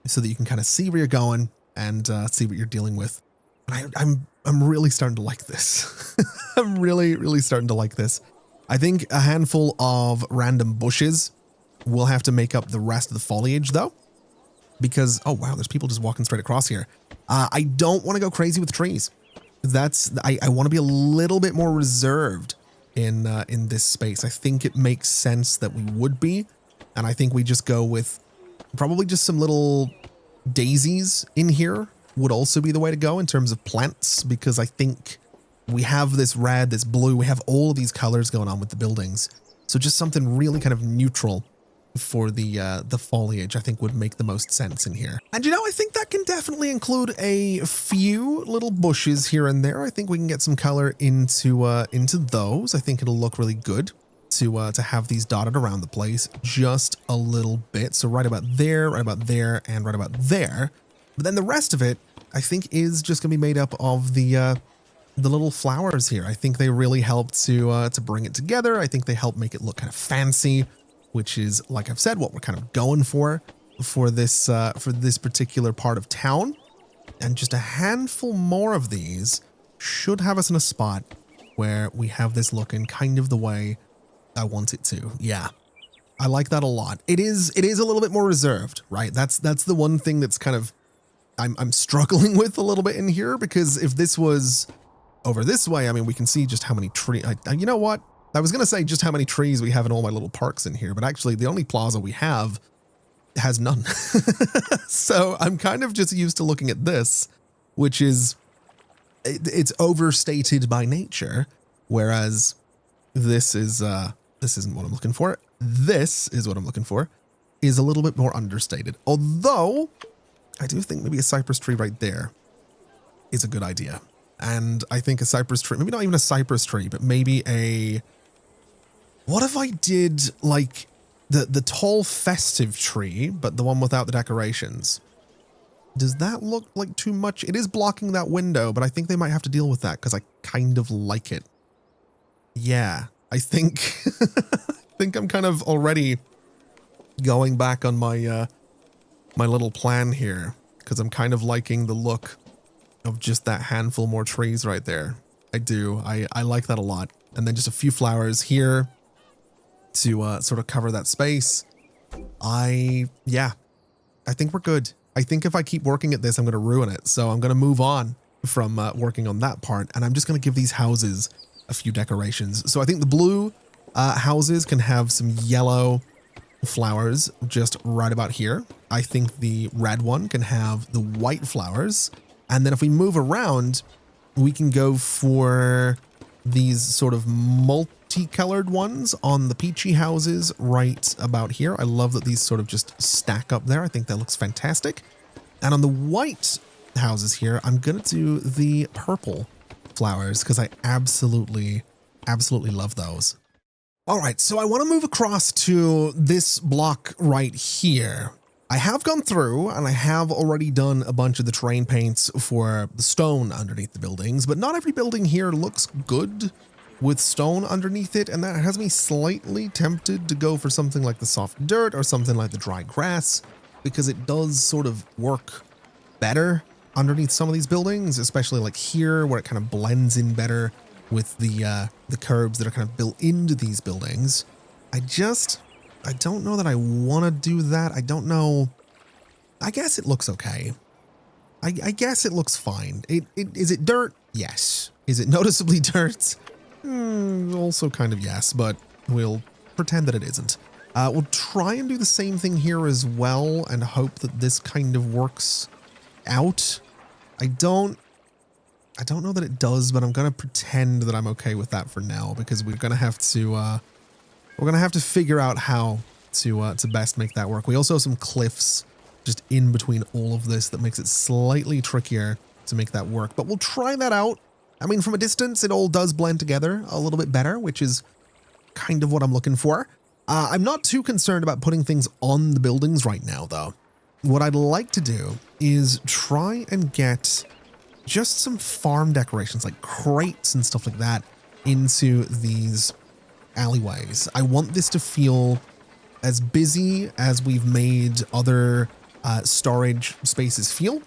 so that you can kind of see where you're going and see what you're dealing with. And I'm really starting to like this. I'm really starting to like this. I think a handful of random bushes will have to make up the rest of the foliage though, because, oh wow, there's people just walking straight across here. I don't want to go crazy with trees. I want to be a little bit more reserved in this space. I think it makes sense that we would be, and I think we just go with probably just some little daisies in here would also be the way to go in terms of plants, because I think we have this red, this blue, we have all of these colors going on with the buildings. So just something really kind of neutral the foliage, I think would make the most sense in here. And you know, I think that can definitely include a few little bushes here and there. I think we can get some color into those. I think it'll look really good to have these dotted around the place just a little bit. So right about there, and right about there. But then the rest of it, I think, is just gonna be made up of the little flowers here. I think they really help to bring it together. I think they help make it look kind of fancy, which is, like I've said, what we're kind of going for this particular part of town. And just a handful more of these should have us in a spot where we have this looking kind of the way I want it to. Yeah, I like that a lot. It is a little bit more reserved, right? That's the one thing that's kind of I'm struggling with a little bit in here, because if this was over this way, I mean, we can see just how many trees. You know what? I was going to say just how many trees we have in all my little parks in here, but actually the only plaza we have has none. So I'm kind of just used to looking at this, which is, it's overstated by nature, whereas this isn't what I'm looking for. This is what I'm looking for, is a little bit more understated. Although I do think maybe a cypress tree right there is a good idea. And I think a cypress tree, maybe not even a cypress tree, but maybe what if I did like the tall festive tree, but the one without the decorations? Does that look like too much? It is blocking that window, but I think they might have to deal with that because I kind of like it. Yeah, I think, I think I'm kind of already going back on my, my little plan here, because I'm kind of liking the look of just that handful more trees right there. I do. I like that a lot. And then just a few flowers here to sort of cover that space. Yeah, I think we're good. I think if I keep working at this, I'm going to ruin it. So I'm going to move on from working on that part. And I'm just going to give these houses a few decorations. So I think the blue houses can have some yellow flowers just right about here. I think the red one can have the white flowers. And then if we move around, we can go for these sort of multicolored ones on the peachy houses right about here. I love that these sort of just stack up there. I think that looks fantastic. And on the white houses here, I'm going to do the purple flowers because I absolutely love those. All right, so I want to move across to this block right here. I have gone through and I have already done a bunch of the terrain paints for the stone underneath the buildings, but not every building here looks good with stone underneath it, and that has me slightly tempted to go for something like the soft dirt or something like the dry grass, because it does sort of work better underneath some of these buildings, especially like here where it kind of blends in better with the curbs that are kind of built into these buildings. I don't know that I want to do that. I don't know. I guess it looks okay. I guess it looks fine. Is it dirt? Yes. Is it noticeably dirt? Also kind of yes, but we'll pretend that it isn't. We'll try and do the same thing here as well and hope that this kind of works out. I don't know that it does, but I'm going to pretend that I'm okay with that for now, because we're going to have to figure out how to best make that work. We also have some cliffs just in between all of this that makes it slightly trickier to make that work, but we'll try that out. I mean, from a distance, it all does blend together a little bit better, which is kind of what I'm looking for. I'm not too concerned about putting things on the buildings right now, though. What I'd like to do is try and get just some farm decorations, like crates and stuff like that, into these alleyways. I want this to feel as busy as we've made other storage spaces feel.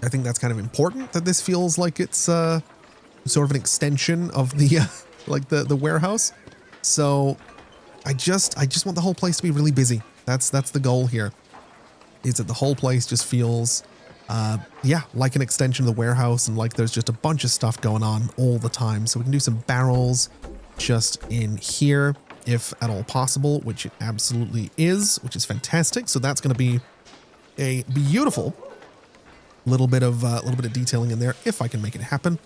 I think that's kind of important, that this feels like it's sort of an extension of the like the warehouse. So I just want the whole place to be really busy. That's the goal here, is that the whole place just feels yeah, like an extension of the warehouse, and like there's just a bunch of stuff going on all the time. So we can do some barrels just in here, if at all possible, which it absolutely is, which is fantastic. So that's going to be a beautiful little bit of detailing in there, if I can make it happen,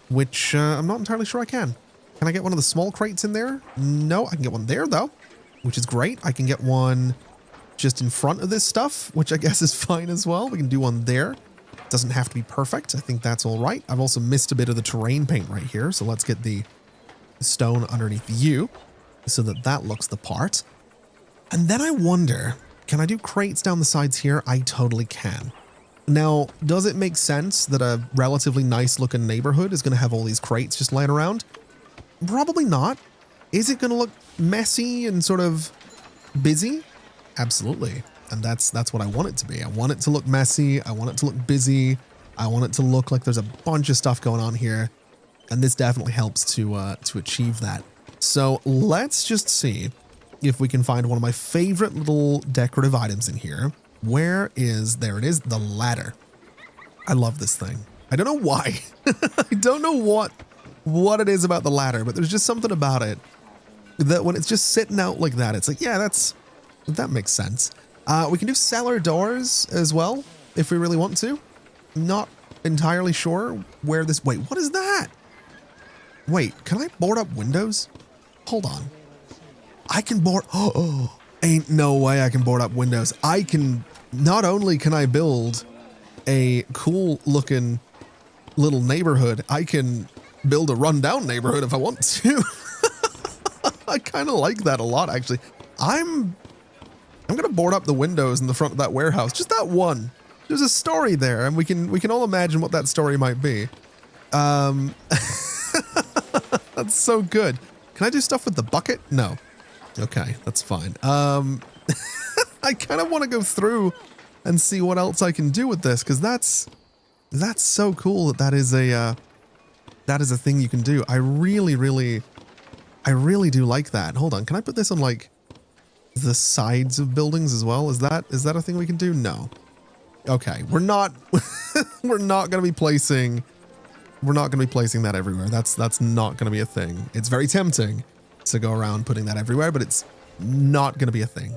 which I'm not entirely sure I can. Can I get one of the small crates in there? No, I can get one there though. which is great. I can get one just in front of this stuff, which I guess is fine as well. We can do one there. Doesn't have to be perfect. I think that's all right. I've also missed a bit of the terrain paint right here. So let's get the stone underneath you so that that looks the part. And then I wonder, can I do crates down the sides here? I totally can. Now, does it make sense that a relatively nice looking neighborhood is going to have all these crates just laying around? Probably not. Is it going to look messy and sort of busy? Absolutely. And that's what I want it to be. I want it to look messy. I want it to look busy. I want it to look like there's a bunch of stuff going on here. And this definitely helps to achieve that. So let's just see if we can find one of my favorite little decorative items in here. Where is, there it is, the ladder. I love this thing. I don't know why. I don't know what it is about the ladder, but there's just something about it that when it's just sitting out like that, it's like, yeah, that makes sense. We can do cellar doors as well, if we really want to. Not entirely sure where this, wait, what is that? Wait, can I board up windows? Hold on. I can board, oh, ain't no way I can board up windows. I can, not only can I build a cool looking little neighborhood, I can build a rundown neighborhood if I want to. I kind of like that a lot, actually. I'm going to board up the windows in the front of that warehouse. Just that one. There's a story there, and we can all imagine what that story might be. That's so good. Can I do stuff with the bucket? No. Okay, that's fine. I kind of want to go through and see what else I can do with this, because that's so cool that is a thing you can do. I really do like that. Hold on, can I put this on like the sides of buildings as well? Is that a thing we can do? No. Okay, we're not going to be placing that everywhere. That's not going to be a thing. It's very tempting to go around putting that everywhere, but it's not going to be a thing.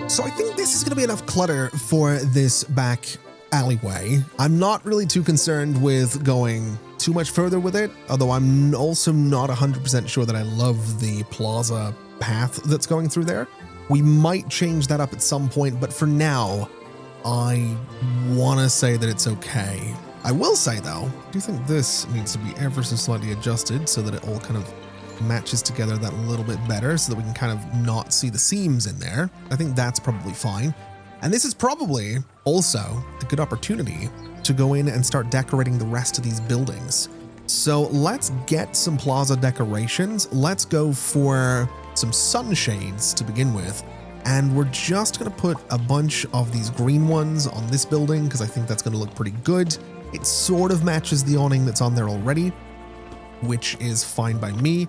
So I think this is going to be enough clutter for this back alleyway. I'm not really too concerned with going too much further with it, although I'm also not 100% sure that I love the plaza path that's going through there. We might change that up at some point, but for now, I want to say that it's okay. I will say, though, I do think this needs to be ever so slightly adjusted so that it all kind of matches together that a little bit better so that we can kind of not see the seams in there. I think that's probably fine. And this is probably also a good opportunity to go in and start decorating the rest of these buildings. So let's get some plaza decorations. Let's go for some sunshades to begin with. And we're just going to put a bunch of these green ones on this building because I think that's going to look pretty good. It sort of matches the awning that's on there already, which is fine by me.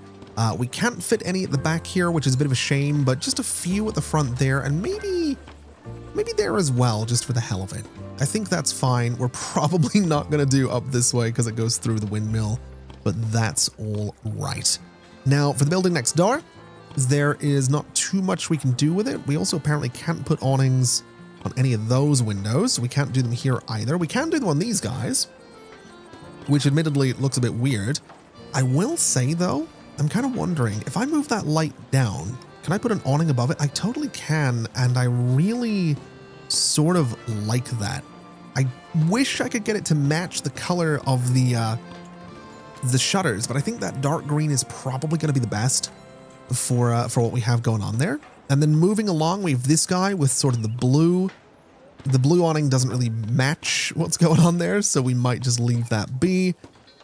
We can't fit any at the back here, which is a bit of a shame, but just a few at the front there, and maybe there as well, just for the hell of it. I think that's fine. We're probably not going to do up this way because it goes through the windmill, but that's all right. Now, for the building next door, there is not too much we can do with it. We also apparently can't put awnings on any of those windows, so we can't do them here either. We can do them on these guys, which admittedly looks a bit weird. I will say, though, I'm kind of wondering, if I move that light down, can I put an awning above it? I totally can, and I really sort of like that. I wish I could get it to match the color of the shutters, but I think that dark green is probably going to be the best for what we have going on there. And then moving along, we have this guy with sort of the blue. The blue awning doesn't really match what's going on there, so we might just leave that be.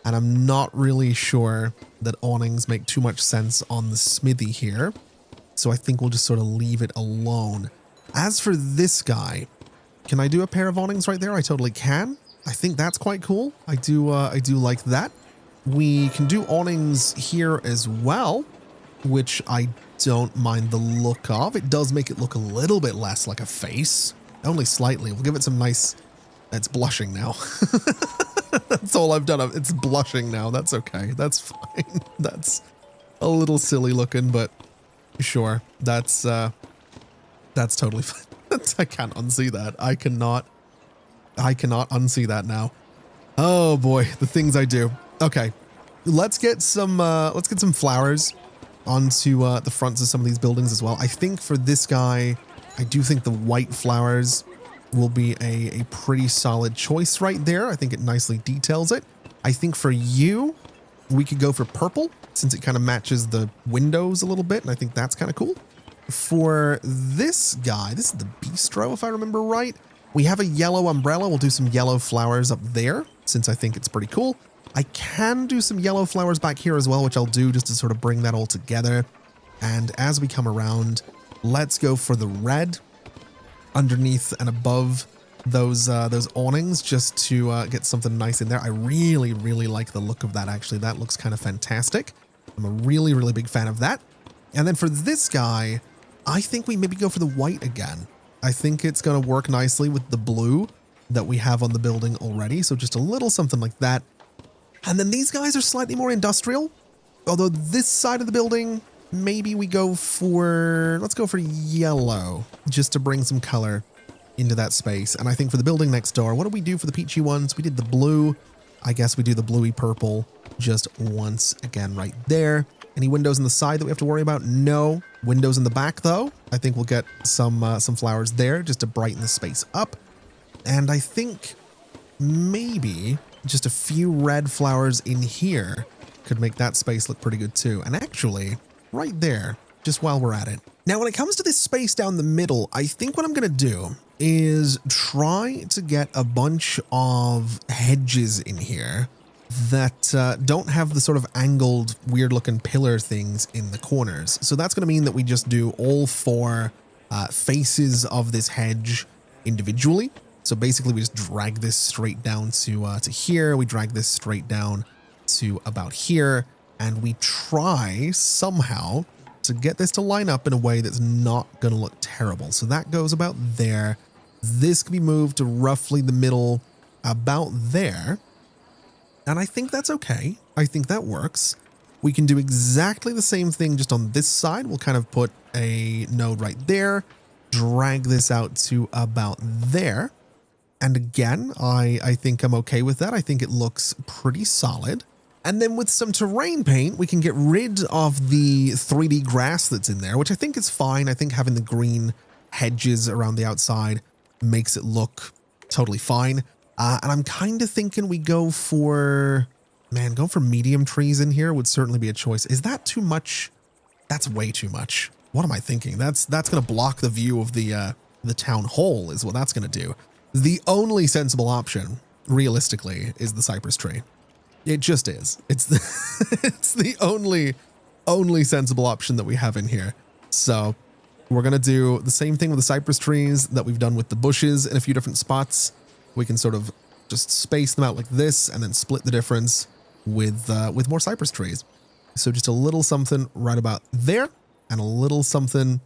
And I'm not really sure that awnings make too much sense on the smithy here. So I think we'll just sort of leave it alone. As for this guy, can I do a pair of awnings right there? I totally can. I think that's quite cool. I do like that. We can do awnings here as well, which I don't mind the look of. It does make it look a little bit less like a face, only slightly. We'll give it some nice, it's blushing now. That's all I've done. It's blushing now. That's okay. That's fine. That's a little silly looking, but sure. That's totally fine. I can't unsee that. I cannot unsee that now. Oh boy, the things I do. Okay, let's get some flowers onto the fronts of some of these buildings as well. I think for this guy, I do think the white flowers will be a pretty solid choice right there. I think it nicely details it. I think for you, we could go for purple since it kind of matches the windows a little bit, and I think that's kind of cool. For this guy, this is the bistro, if I remember right. We have a yellow umbrella. We'll do some yellow flowers up there since I think it's pretty cool. I can do some yellow flowers back here as well, which I'll do just to sort of bring that all together. And as we come around, let's go for the red underneath and above those awnings just to get something nice in there. I really, really like the look of that, actually. That looks kind of fantastic. I'm a really, really big fan of that. And then for this guy, I think we maybe go for the white again. I think it's going to work nicely with the blue that we have on the building already. So just a little something like that. And then these guys are slightly more industrial. Although this side of the building, maybe we go for, let's go for yellow just to bring some color into that space. And I think for the building next door, what do we do for the peachy ones? We did the blue. I guess we do the bluey purple just once again right there. Any windows on the side that we have to worry about? No. Windows in the back though. I think we'll get some flowers there just to brighten the space up. And I think maybe just a few red flowers in here could make that space look pretty good too. And actually, right there, just while we're at it. Now, when it comes to this space down the middle, I think what I'm going to do is try to get a bunch of hedges in here that don't have the sort of angled, weird-looking pillar things in the corners. So that's going to mean that we just do all four faces of this hedge individually. So basically, we just drag this straight down to here. We drag this straight down to about here, and we try somehow to get this to line up in a way that's not going to look terrible. So that goes about there. This can be moved to roughly the middle about there. And I think that's okay. I think that works. We can do exactly the same thing just on this side. We'll kind of put a node right there, drag this out to about there. And again, I think I'm okay with that. I think it looks pretty solid. And then with some terrain paint, we can get rid of the 3D grass that's in there, which I think is fine. I think having the green hedges around the outside makes it look totally fine. And I'm kind of thinking we go for, go for medium trees in here would certainly be a choice. Is that too much? That's way too much. What am I thinking? That's going to block the view of the town hall is what that's going to do. The only sensible option, realistically, is the cypress tree. It just is. It's the only sensible option that we have in here. So we're going to do the same thing with the cypress trees that we've done with the bushes in a few different spots. We can sort of just space them out like this and then split the difference with more cypress trees. So just a little something right about there and a little something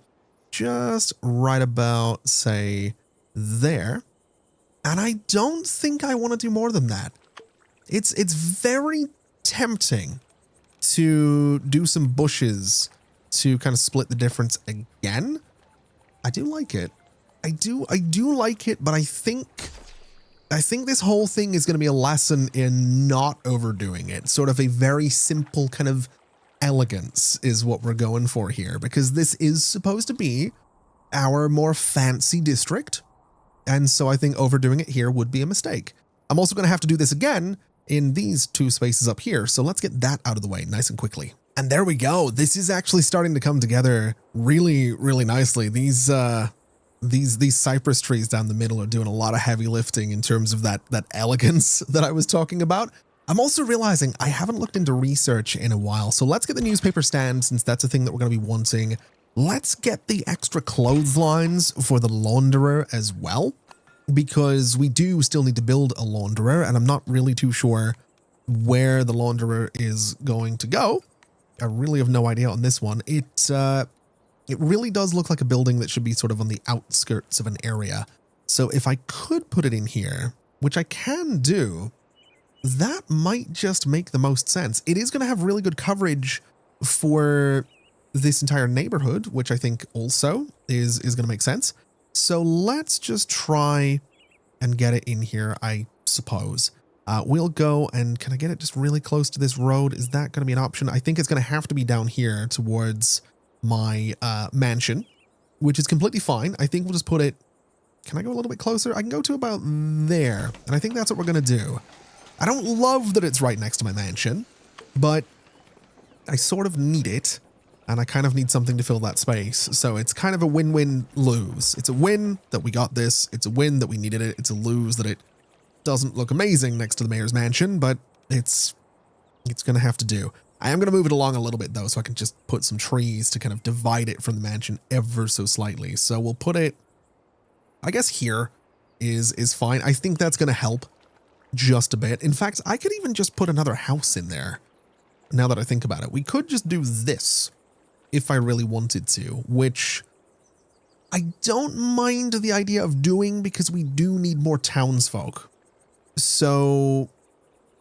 just right about, say, there. And I don't think I want to do more than that. It's very tempting to do some bushes to kind of split the difference again. I do like it. I do like it, but I think this whole thing is going to be a lesson in not overdoing it. Sort of a very simple kind of elegance is what we're going for here, because this is supposed to be our more fancy district. And so I think overdoing it here would be a mistake. I'm also going to have to do this again in these two spaces up here. So let's get that out of the way nice and quickly. And there we go. This is actually starting to come together really, really nicely. These cypress trees down the middle are doing a lot of heavy lifting in terms of that elegance that I was talking about. I'm also realizing I haven't looked into research in a while, so let's get the newspaper stand since that's a thing that we're going to be wanting. Let's get the extra clotheslines for the launderer as well, because we do still need to build a launderer, and I'm not really too sure where the launderer is going to go. I really have no idea on this one. It really does look like a building that should be sort of on the outskirts of an area. So if I could put it in here, which I can do, that might just make the most sense. It is going to have really good coverage for this entire neighborhood, which I think also is going to make sense. So let's just try and get it in here, I suppose. We'll go and can I get it just really close to this road? Is that going to be an option? I think it's going to have to be down here towards my mansion, which is completely fine. I think we'll just put it, can I go a little bit closer? I can go to about there. And I think that's what we're going to do. I don't love that it's right next to my mansion, but I sort of need it. And I kind of need something to fill that space. So it's kind of a win-win lose. It's a win that we got this. It's a win that we needed it. It's a lose that it doesn't look amazing next to the mayor's mansion, but it's going to have to do. I am going to move it along a little bit though, so I can just put some trees to kind of divide it from the mansion ever so slightly. So we'll put it, I guess here is fine. I think that's going to help just a bit. In fact, I could even just put another house in there. Now that I think about it, we could just do this if I really wanted to, which I don't mind the idea of doing because we do need more townsfolk. So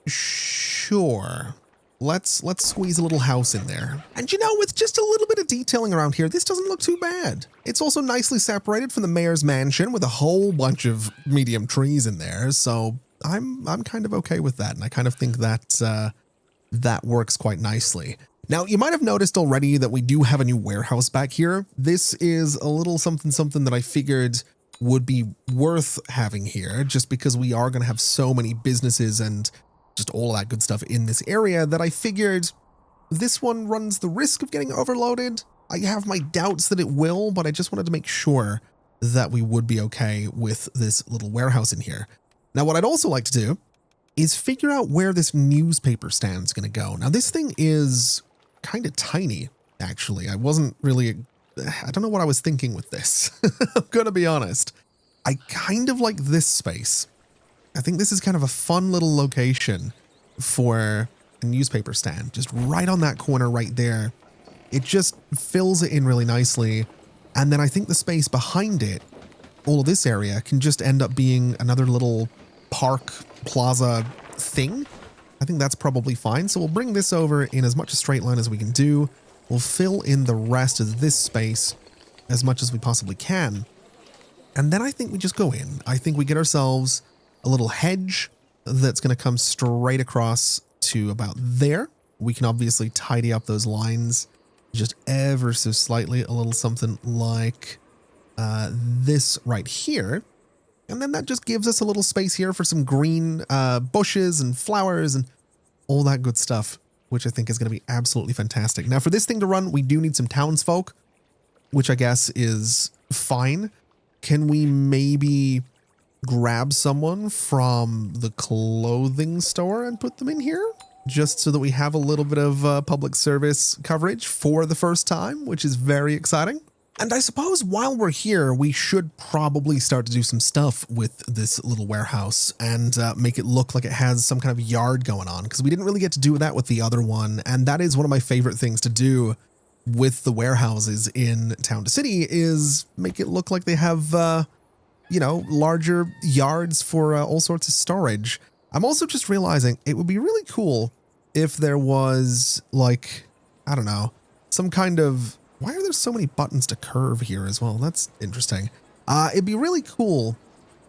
sure, let's squeeze a little house in there. And you know, with just a little bit of detailing around here, this doesn't look too bad. It's also nicely separated from the mayor's mansion with a whole bunch of medium trees in there. So I'm kind of okay with that. And I kind of think that that works quite nicely. Now, you might have noticed already that we do have a new warehouse back here. This is a little something that I figured would be worth having here just because we are going to have so many businesses and just all that good stuff in this area that I figured this one runs the risk of getting overloaded. I have my doubts that it will, but I just wanted to make sure that we would be okay with this little warehouse in here. Now, what I'd also like to do is figure out where this newspaper stand is going to go. Now, this thing is kind of tiny, actually. I don't know what I was thinking with this. I'm going to be honest. I kind of like this space. I think this is kind of a fun little location for a newspaper stand, just right on that corner right there. It just fills it in really nicely. And then I think the space behind it, all of this area, can just end up being another little park plaza thing. I think that's probably fine. So we'll bring this over in as much a straight line as we can do. We'll fill in the rest of this space as much as we possibly can. And then I think we just go in. I think we get ourselves a little hedge that's going to come straight across to about there. We can obviously tidy up those lines just ever so slightly, a little something like this right here. And then that just gives us a little space here for some green bushes and flowers and all that good stuff, which I think is going to be absolutely fantastic. Now, for this thing to run, we do need some townsfolk, which I guess is fine. Can we maybe grab someone from the clothing store and put them in here? Just so that we have a little bit of public service coverage for the first time, which is very exciting. And I suppose while we're here, we should probably start to do some stuff with this little warehouse and make it look like it has some kind of yard going on, because we didn't really get to do that with the other one. And that is one of my favorite things to do with the warehouses in Town to City is make it look like they have, you know, larger yards for all sorts of storage. I'm also just realizing it would be really cool if there was like, I don't know, some kind of, why are there so many buttons to curve here as well? That's interesting. It'd be really cool.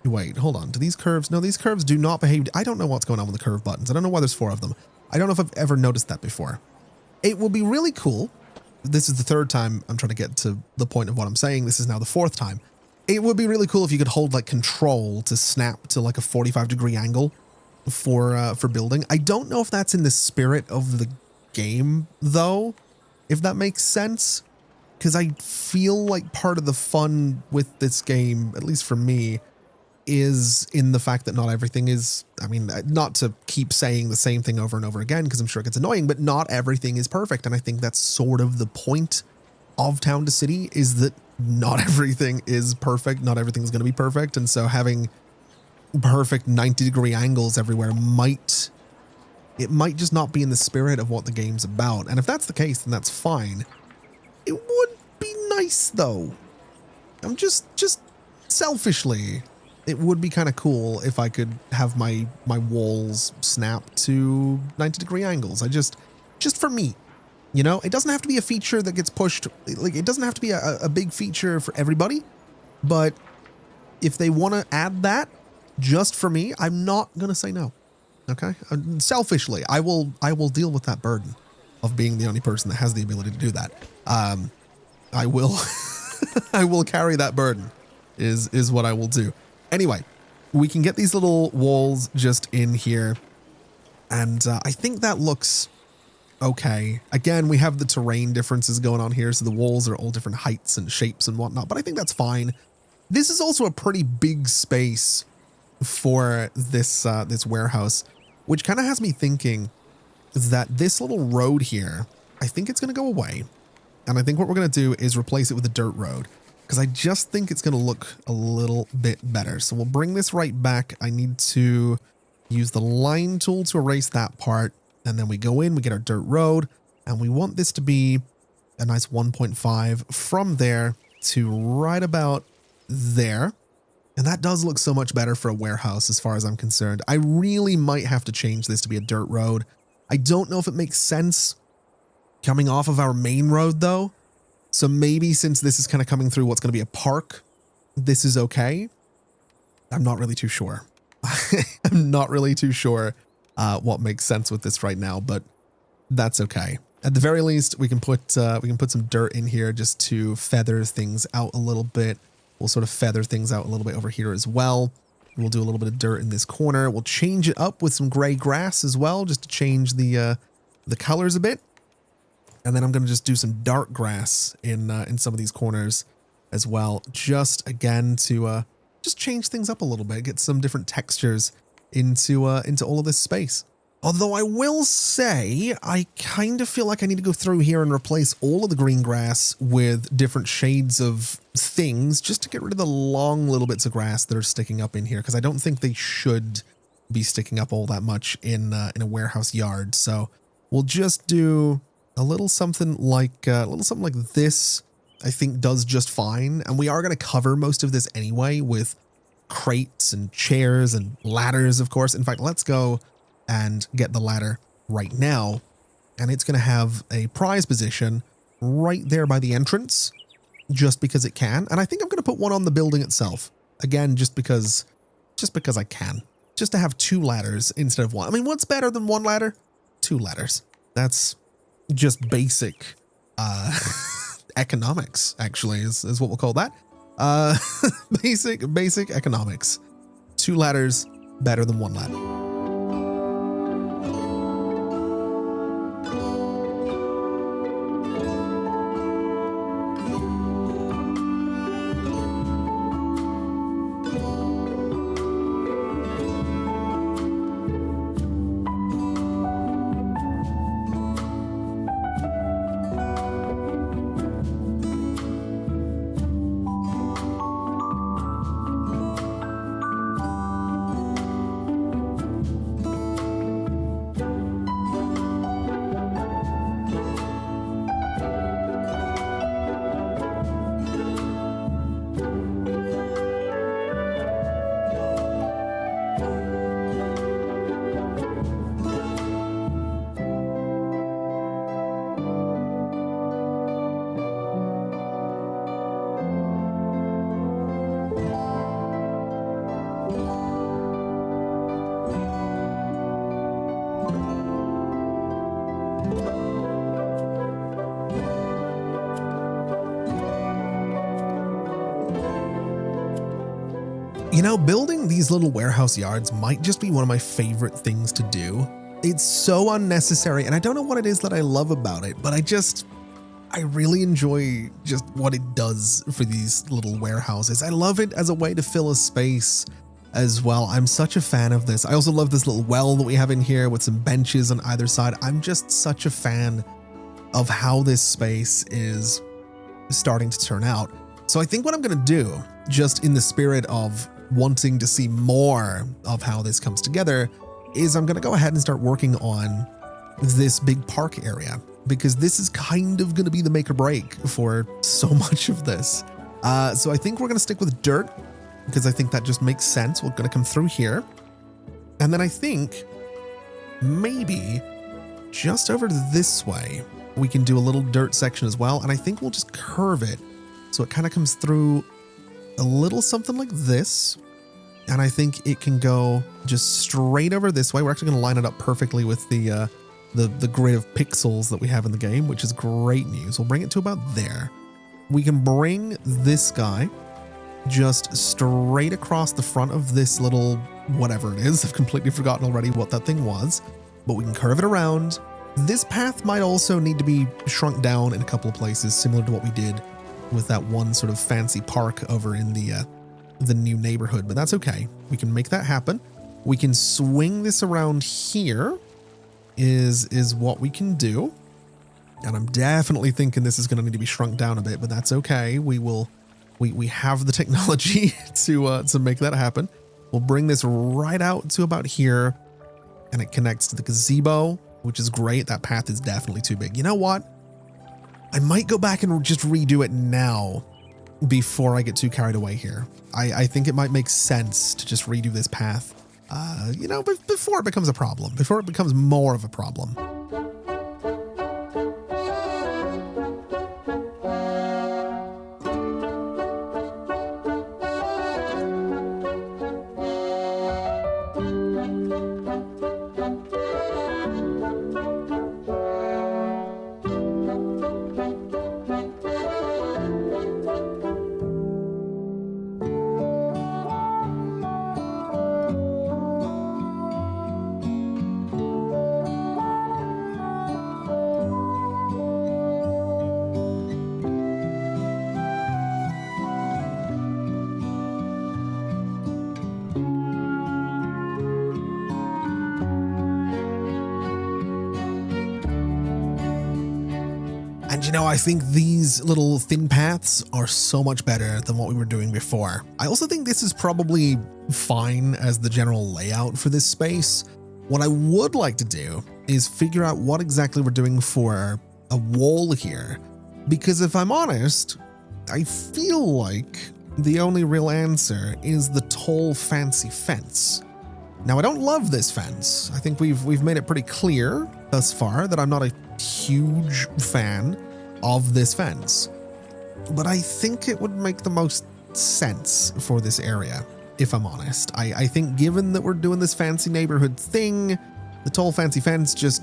Wait, hold on. Do these curves? No, these curves do not behave. I don't know what's going on with the curve buttons. I don't know why there's 4 of them. I don't know if I've ever noticed that before. It will be really cool. This is the 3rd time I'm trying to get to the point of what I'm saying. This is now the 4th time. It would be really cool if you could hold like control to snap to like a 45-degree angle for building. I don't know if that's in the spirit of the game though, if that makes sense. Because I feel like part of the fun with this game, at least for me, is in the fact that not everything is, I mean, not to keep saying the same thing over and over again, because I'm sure it gets annoying, but not everything is perfect. And I think that's sort of the point of Town to City, is that not everything is perfect. Not everything is going to be perfect. And so having perfect 90-degree angles everywhere might just not be in the spirit of what the game's about. And if that's the case, then that's fine. It would be nice though. I'm just selfishly, it would be kind of cool if I could have my walls snap to 90-degree angles. just for me, you know, it doesn't have to be a feature that gets pushed. Like, it doesn't have to be a big feature for everybody, but if they want to add that just for me, I'm not going to say no. Okay. Selfishly, I will deal with that burden of being the only person that has the ability to do that. I will, I will carry that burden is what I will do. Anyway, we can get these little walls just in here. And I think that looks okay. Again, we have the terrain differences going on here. So the walls are all different heights and shapes and whatnot, but I think that's fine. This is also a pretty big space for this, this warehouse, which kind of has me thinking that this little road here, I think it's going to go away. And I think what we're going to do is replace it with a dirt road, because I just think it's going to look a little bit better. So we'll bring this right back. I need to use the line tool to erase that part. And then we go in, we get our dirt road, and we want this to be a nice 1.5 from there to right about there. And that does look so much better for a warehouse as far as I'm concerned. I really might have to change this to be a dirt road. I don't know if it makes sense coming off of our main road though. So maybe since this is kind of coming through what's going to be a park, this is okay. I'm not really too sure. I'm not really too sure what makes sense with this right now, but that's okay. At the very least, we can put some dirt in here just to feather things out a little bit. We'll sort of feather things out a little bit over here as well. We'll do a little bit of dirt in this corner. We'll change it up with some gray grass as well, just to change the colors a bit. And then I'm going to just do some dark grass in some of these corners as well, just again to just change things up a little bit, get some different textures into all of this space. Although I will say, I kind of feel like I need to go through here and replace all of the green grass with different shades of things, just to get rid of the long little bits of grass that are sticking up in here, because I don't think they should be sticking up all that much in a warehouse yard. So we'll just do a little something like this. I think does just fine. And we are going to cover most of this anyway with crates and chairs and ladders, of course. In fact, let's go and get the ladder right now. And it's going to have a prize position right there by the entrance, just because it can. And I think I'm going to put one on the building itself. Again, just because I can. Just to have two ladders instead of one. I mean, what's better than one ladder? Two ladders. That's just basic economics, actually, is what we'll call that. Basic economics. Two ladders better than one ladder. You know, building these little warehouse yards might just be one of my favorite things to do, It's so unnecessary, and I don't know what it is that I love about it, but I really enjoy just what it does for these little warehouses. I love it as a way to fill a space as well. I'm such a fan of this. I also love this little well that we have in here with some benches on either side. I'm just such a fan of how this space is starting to turn out. So I think what I'm going to do, just in the spirit of wanting to see more of how this comes together, is I'm going to go ahead and start working on this big park area, because this is kind of going to be the make or break for so much of this. So I think we're going to stick with dirt, because I think that just makes sense. We're going to come through here. And then I think maybe just over this way, we can do a little dirt section as well. And I think we'll just curve it so it kind of comes through a little something like this. And I think it can go just straight over this way. We're actually going to line it up perfectly with the grid of pixels that we have in the game, which is great news. We'll bring it to about there. We can bring this guy just straight across the front of this little whatever it is. I've completely forgotten already what that thing was, but we can curve it around. This path might also need to be shrunk down in a couple of places, similar to what we did with that one sort of fancy park over in the new neighborhood, but that's okay. We can make that happen. We can swing this around here is what we can do. And I'm definitely thinking this is going to need to be shrunk down a bit, but that's okay. We have the technology to make that happen. We'll bring this right out to about here, and it connects to the gazebo, which is great. That path is definitely too big. You know what? I might go back and just redo it now before I get too carried away here. I think it might make sense to just redo this path, before it becomes a problem, before it becomes more of a problem. And I think these little thin paths are so much better than what we were doing before. I also think this is probably fine as the general layout for this space. What I would like to do is figure out what exactly we're doing for a wall here. Because if I'm honest, I feel like the only real answer is the tall fancy fence. Now, I don't love this fence. I think we've made it pretty clear thus far that I'm not a huge fan of this fence, but I think it would make the most sense for this area, if I'm honest. I think given that we're doing this fancy neighborhood thing, the tall fancy fence just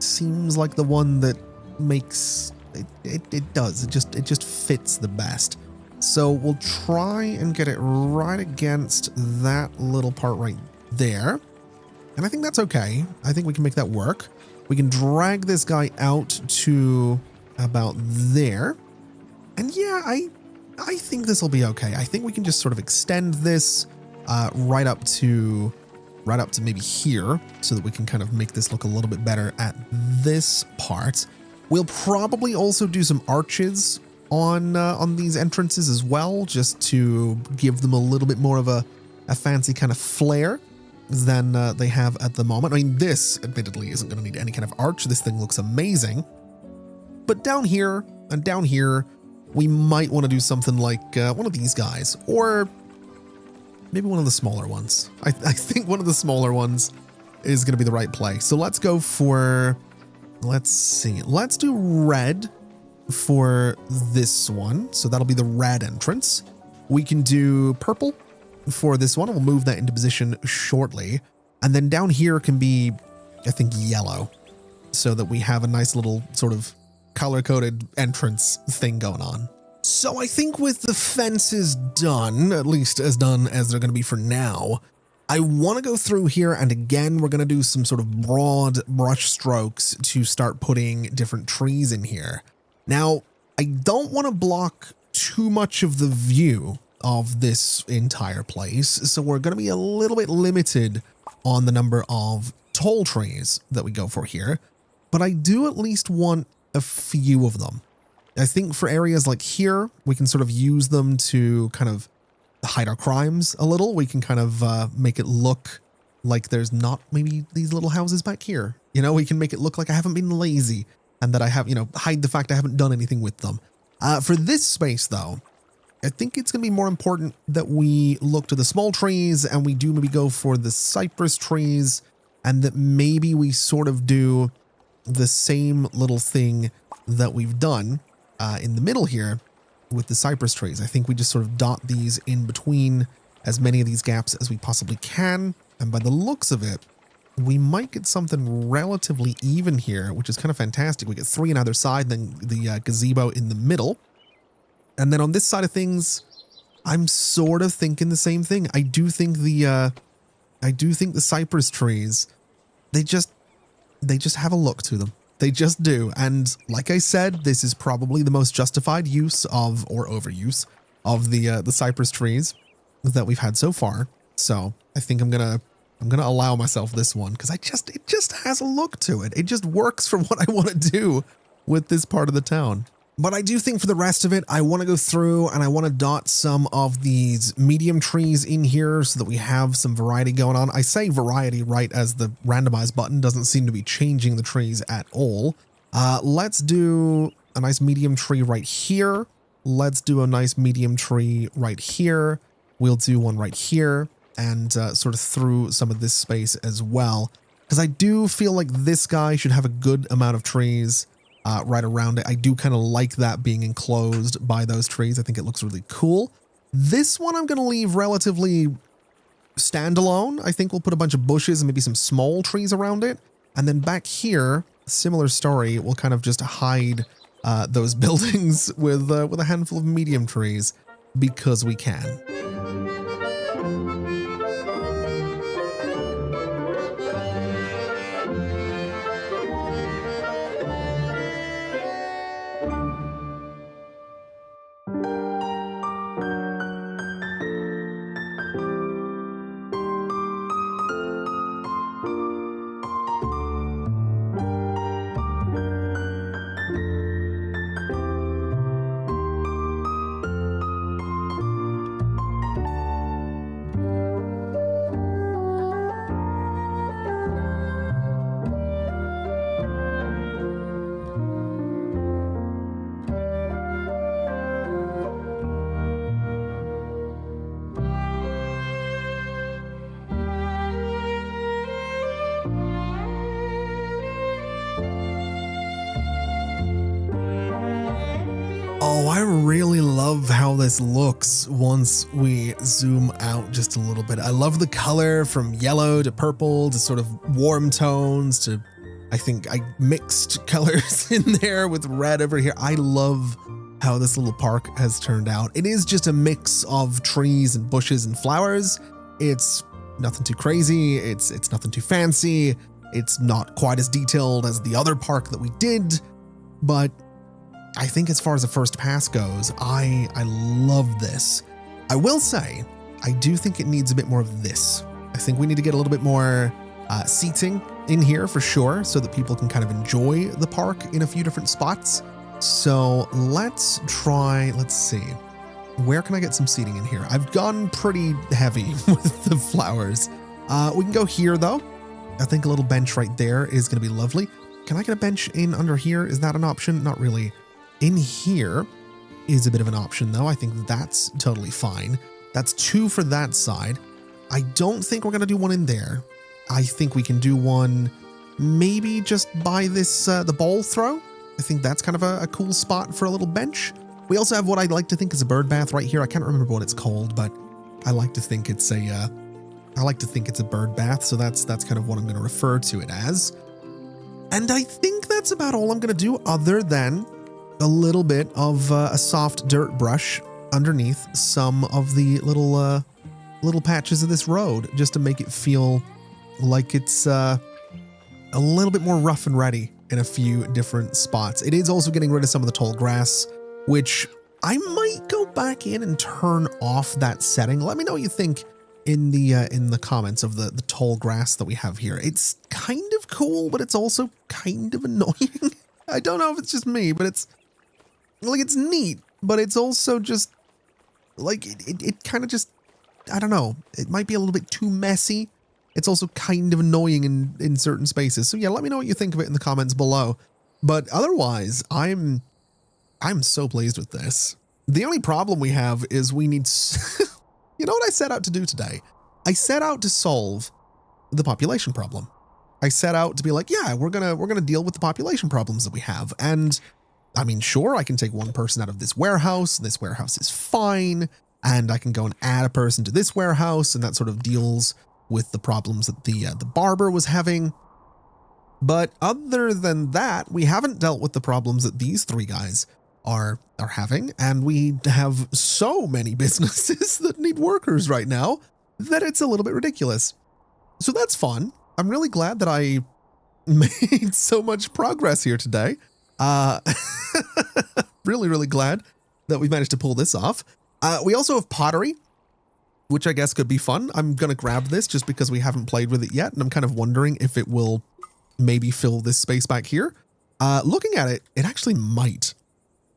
seems like the one that makes it does. It just fits the best. So we'll try and get it right against that little part right there. And I think that's okay. I think we can make that work. We can drag this guy out to about there. And yeah, I think this will be okay. I think we can just sort of extend this right up to maybe here, so that we can kind of make this look a little bit better at this part. We'll probably also do some arches on these entrances as well, just to give them a little bit more of a fancy kind of flair than they have at the moment. I mean, this admittedly isn't going to need any kind of arch. This thing looks amazing. But down here and down here, we might want to do something like one of these guys, or maybe one of the smaller ones. I think one of the smaller ones is going to be the right play. So let's go for, let's see, let's do red for this one. So that'll be the red entrance. We can do purple for this one, and we'll move that into position shortly. And then down here can be, I think, yellow, so that we have a nice little sort of color-coded entrance thing going on. So I think with the fences done, at least as done as they're going to be for now, I want to go through here, and again, we're going to do some sort of broad brush strokes to start putting different trees in here. Now, I don't want to block too much of the view of this entire place, so we're going to be a little bit limited on the number of tall trees that we go for here, but I do at least want a few of them. I think for areas like here, we can sort of use them to kind of hide our crimes a little. We can kind of make it look like there's not maybe these little houses back here. You know, we can make it look like I haven't been lazy and that I have, you know, hide the fact I haven't done anything with them. For this space though, I think it's going to be more important that we look to the small trees and we do maybe go for the cypress trees, and that maybe we sort of do the same little thing that we've done in the middle here with the cypress trees. I think we just sort of dot these in between as many of these gaps as we possibly can. And by the looks of it, we might get something relatively even here, which is kind of fantastic. We get 3 on either side, then the gazebo in the middle. And then on this side of things, I'm sort of thinking the same thing. I do think the cypress trees, they just have a look to them. They just do. And like I said, this is probably the most justified use of, or overuse of the cypress trees that we've had so far. So I think I'm gonna allow myself this one because it just has a look to it. It just works for what I want to do with this part of the town. But I do think for the rest of it, I want to go through and I want to dot some of these medium trees in here so that we have some variety going on. I say variety right as the randomize button doesn't seem to be changing the trees at all. Let's do a nice medium tree right here. Let's do a nice medium tree right here. We'll do one right here and sort of through some of this space as well. Because I do feel like this guy should have a good amount of trees right around it. I do kind of like that being enclosed by those trees. I think it looks really cool. This one I'm going to leave relatively standalone. I think we'll put a bunch of bushes and maybe some small trees around it. And then back here, similar story, we'll kind of just hide those buildings with a handful of medium trees because we can. Oh, I really love how this looks once we zoom out just a little bit. I love the color from yellow to purple to sort of warm tones to, I think I mixed colors in there with red over here. I love how this little park has turned out. It is just a mix of trees and bushes and flowers. It's nothing too crazy. It's nothing too fancy. It's not quite as detailed as the other park that we did, but I think as far as the first pass goes, I love this. I will say, I do think it needs a bit more of this. I think we need to get a little bit more seating in here for sure, so that people can kind of enjoy the park in a few different spots. So let's see. Where can I get some seating in here? I've gone pretty heavy with the flowers. We can go here though. I think a little bench right there is going to be lovely. Can I get a bench in under here? Is that an option? Not really. In here is a bit of an option though. I think that's totally fine. That's 2 for that side. I don't think we're going to do one in there. I think we can do one maybe just by this, the ball throw. I think that's kind of a cool spot for a little bench. We also have what I'd like to think is a bird bath right here. I can't remember what it's called, but I like to think it's a bird bath. So that's kind of what I'm going to refer to it as. And I think that's about all I'm going to do other than a little bit of a soft dirt brush underneath some of the little little patches of this road just to make it feel like it's a little bit more rough and ready in a few different spots. It is also getting rid of some of the tall grass, which I might go back in and turn off that setting. Let me know what you think in the comments of the tall grass that we have here. It's kind of cool, but it's also kind of annoying. I don't know if it's just me, but it's like, it's neat, but it's also just like, it kind of just, I don't know. It might be a little bit too messy. It's also kind of annoying in certain spaces. So yeah, let me know what you think of it in the comments below. But otherwise, I'm so pleased with this. The only problem we have is we need, you know what I set out to do today? I set out to solve the population problem. I set out to be like, yeah, we're gonna deal with the population problems that we have. And I mean, sure, I can take one person out of this warehouse, and this warehouse is fine. And I can go and add a person to this warehouse, and that sort of deals with the problems that the barber was having. But other than that, we haven't dealt with the problems that these three guys are having, and we have so many businesses that need workers right now that it's a little bit ridiculous. So that's fun. I'm really glad that I made so much progress here today. Really, really glad that we managed to pull this off. We also have pottery, which I guess could be fun. I'm going to grab this just because we haven't played with it yet, and I'm kind of wondering if it will maybe fill this space back here. Looking at it, it actually might,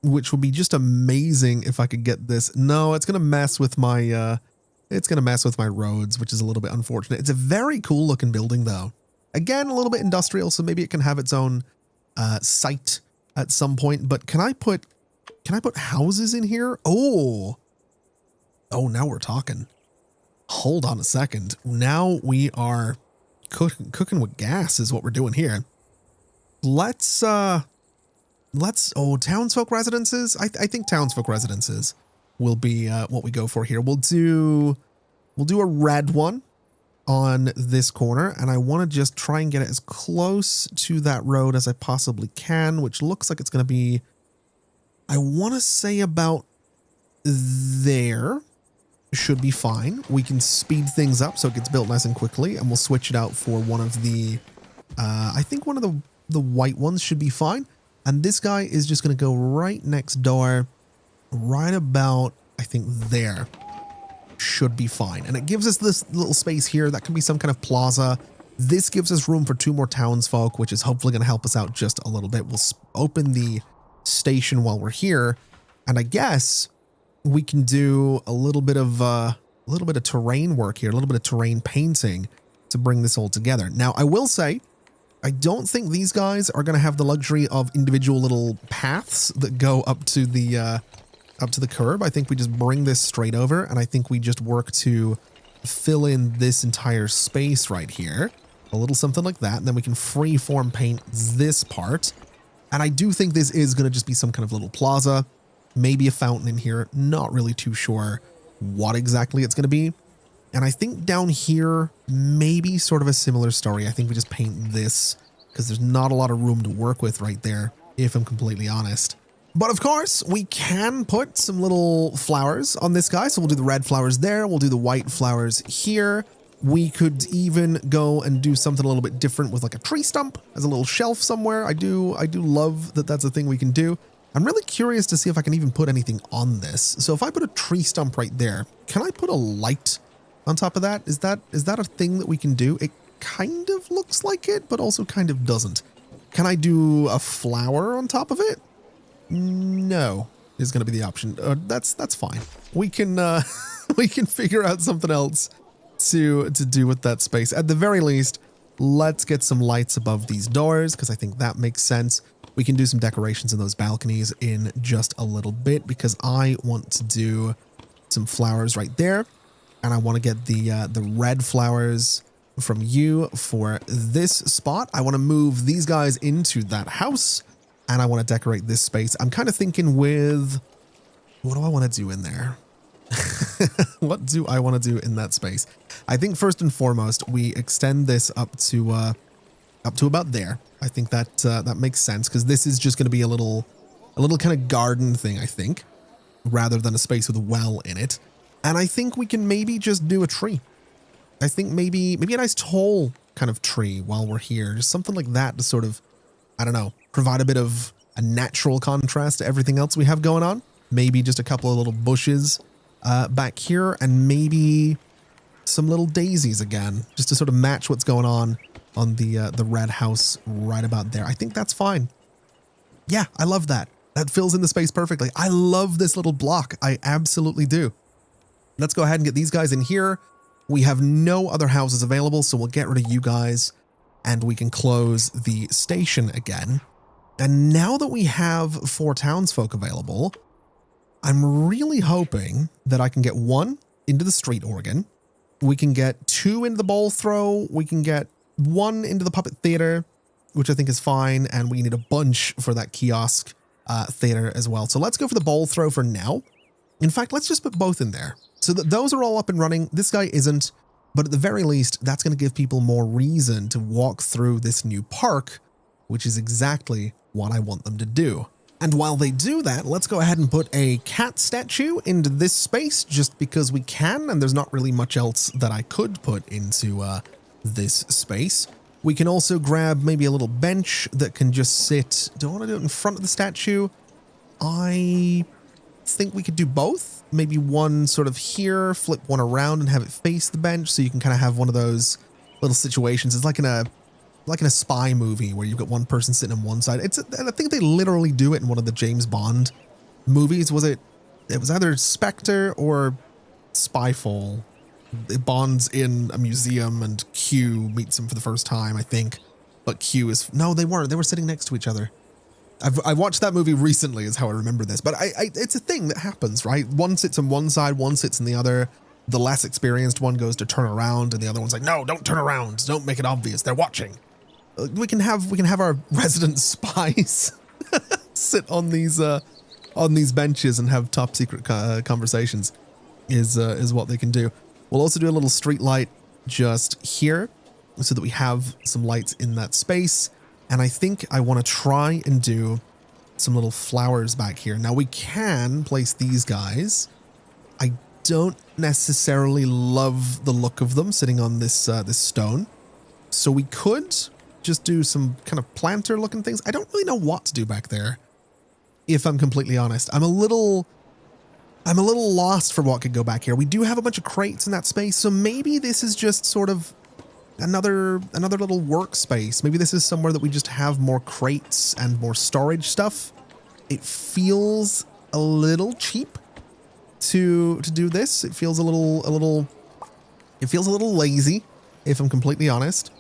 which would be just amazing if I could get this. No, it's going to mess with my roads, which is a little bit unfortunate. It's a very cool looking building though. Again, a little bit industrial, so maybe it can have its own site at some point, but can I put houses in here? Oh, now we're talking. Hold on a second. Now we are cooking with gas is what we're doing here. Let's townsfolk residences. I think townsfolk residences will be what we go for here. We'll do a red one on this corner, and I want to just try and get it as close to that road as I possibly can, which looks like it's going to be, I want to say about there. Should be fine. We can speed things up so it gets built nice and quickly, and we'll switch it out for one of the, I think one of the white ones should be fine. And this guy is just going to go right next door, right about, I think there. Should be fine. And it gives us this little space here that can be some kind of plaza. This gives us room for 2 more townsfolk, which is hopefully going to help us out just a little bit. We'll open the station while we're here, and I guess we can do a little bit of terrain work here, a little bit of terrain painting to bring this all together. Now, I will say, I don't think these guys are going to have the luxury of individual little paths that go up to the curb. I think we just bring this straight over, and I think we just work to fill in this entire space right here. A little something like that, and then we can freeform paint this part. And I do think this is going to just be some kind of little plaza, maybe a fountain in here. Not really too sure what exactly it's going to be. And I think down here, maybe sort of a similar story. I think we just paint this because there's not a lot of room to work with right there, if I'm completely honest. But of course, we can put some little flowers on this guy. So we'll do the red flowers there. We'll do the white flowers here. We could even go and do something a little bit different with like a tree stump as a little shelf somewhere. I do love that that's a thing we can do. I'm really curious to see if I can even put anything on this. So if I put a tree stump right there, can I put a light on top of that? Is that a thing that we can do? It kind of looks like it, but also kind of doesn't. Can I do a flower on top of it? No, is going to be the option. That's fine. We can we can figure out something else to do with that space. At the very least, let's get some lights above these doors because I think that makes sense. We can do some decorations in those balconies in just a little bit because I want to do some flowers right there. And I want to get the red flowers from you for this spot. I want to move these guys into that house and I want to decorate this space. I'm kind of thinking with, what do I want to do in there? What do I want to do in that space? I think first and foremost, we extend this up to about there. I think that that makes sense because this is just going to be a little kind of garden thing, I think, rather than a space with a well in it. And I think we can maybe just do a tree. I think maybe a nice tall kind of tree while we're here. Just something like that to sort of, I don't know, provide a bit of a natural contrast to everything else we have going on. Maybe just a couple of little bushes back here, and maybe some little daisies again, just to sort of match what's going on the red house right about there. I think that's fine. Yeah, I love that. That fills in the space perfectly. I love this little block. I absolutely do. Let's go ahead and get these guys in here. We have no other houses available, so we'll get rid of you guys and we can close the station again. And now that we have 4 townsfolk available, I'm really hoping that I can get 1 into the street organ. We can get 2 into the bowl throw. We can get 1 into the puppet theater, which I think is fine. And we need a bunch for that kiosk theater as well. So let's go for the bowl throw for now. In fact, let's just put both in there so that those are all up and running. This guy isn't, but at the very least, that's going to give people more reason to walk through this new park, which is exactly what I want them to do. And while they do that, let's go ahead and put a cat statue into this space just because we can, and there's not really much else that I could put into this space. We can also grab maybe a little bench that can just sit. Do I want to do it in front of the statue? I think we could do both. Maybe one sort of here, flip one around and have it face the bench, so you can kind of have one of those little situations. It's like in a spy movie where you've got one person sitting on one side. And I think they literally do it in one of the James Bond movies. It was either Spectre or Spyfall. Bond's in a museum and Q meets him for the first time, I think. But Q is, no, they weren't. They were sitting next to each other. I watched that movie recently is how I remember this, but it's a thing that happens, right? One sits on one side, one sits on the other. The less experienced one goes to turn around and the other one's like, no, don't turn around. Don't make it obvious. They're watching. We can have our resident spies sit on these benches and have top secret conversations is what they can do. We'll also do a little street light just here so that we have some lights in that space. And I think I want to try and do some little flowers back here. Now we can place these guys. I don't necessarily love the look of them sitting on this stone. So we could just do some kind of planter looking things. I don't really know what to do back there, if I'm completely honest. I'm a little lost for what could go back here. We do have a bunch of crates in that space, so maybe this is just sort of another little workspace. Maybe this is somewhere that we just have more crates and more storage stuff. It feels a little cheap to do this. It feels a little lazy, if I'm completely honest,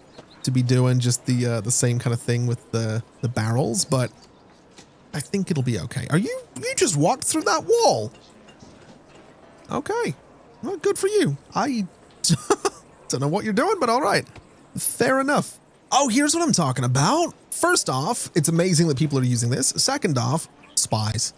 to be doing just the same kind of thing with the barrels, but I think it'll be okay. You just walked through that wall. Okay. Well, good for you. I don't know what you're doing, but all right. Fair enough. Oh, here's what I'm talking about. First off, it's amazing that people are using this. Second off, spies.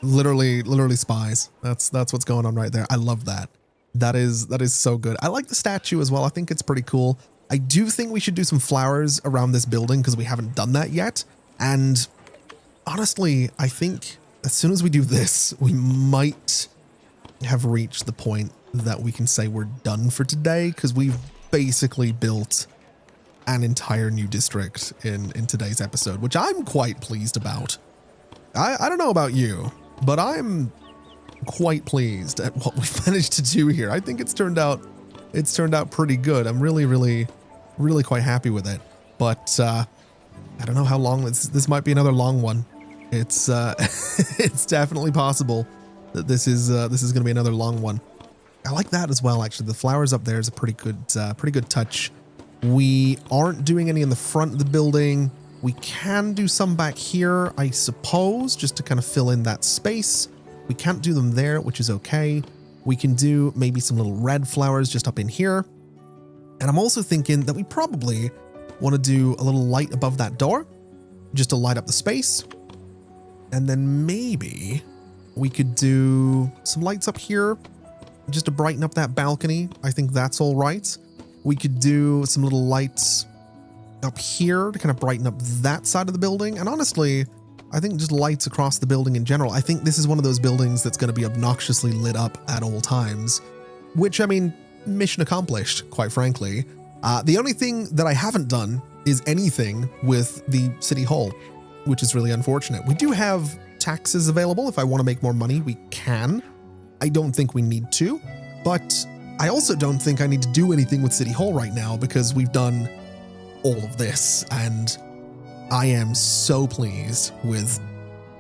Literally spies. That's what's going on right there. I love that. That is so good. I like the statue as well. I think it's pretty cool. I do think we should do some flowers around this building because we haven't done that yet. And honestly, I think as soon as we do this, we might have reached the point that we can say we're done for today, because we've basically built an entire new district in today's episode, which I'm quite pleased about. I don't know about you, but I'm quite pleased at what we managed to do here. I think it's turned out pretty good. I'm really quite happy with it. But I don't know how long this might be another long one. It's it's definitely possible that this is going to be another long one. I like that as well, actually. The flowers up there is a pretty good touch. We aren't doing any in the front of the building. We can do some back here, I suppose, just to kind of fill in that space. We can't do them there, which is okay. We can do maybe some little red flowers just up in here. And I'm also thinking that we probably want to do a little light above that door, just to light up the space. And then maybe we could do some lights up here just to brighten up that balcony. I think that's all right. We could do some little lights up here to kind of brighten up that side of the building. And honestly, I think just lights across the building in general. I think this is one of those buildings that's going to be obnoxiously lit up at all times, which, I mean, mission accomplished, quite frankly. The only thing that I haven't done is anything with the city hall, which is really unfortunate. We do have taxes available. If I want to make more money, we can. I don't think we need to, but I also don't think I need to do anything with City Hall right now because we've done all of this, and I am so pleased with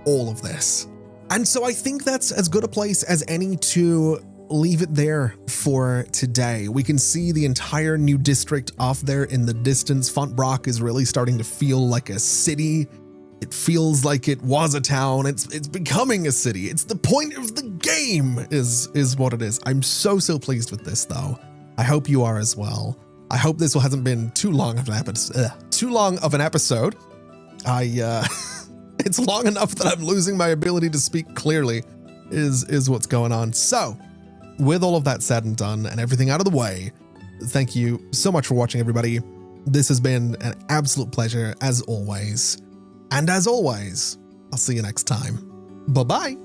all of this. And so I think that's as good a place as any to leave it there for today. We can see the entire new district off there in the distance. Fontebrac is really starting to feel like a city. It feels like it was a town. It's becoming a city. It's the point of the game is what it is. I'm so pleased with this though. I hope you are as well. I hope this hasn't been too long of an episode. It's long enough that I'm losing my ability to speak clearly is what's going on. So with all of that said and done and everything out of the way, thank you so much for watching, everybody. This has been an absolute pleasure as always. And as always, I'll see you next time. Bye-bye.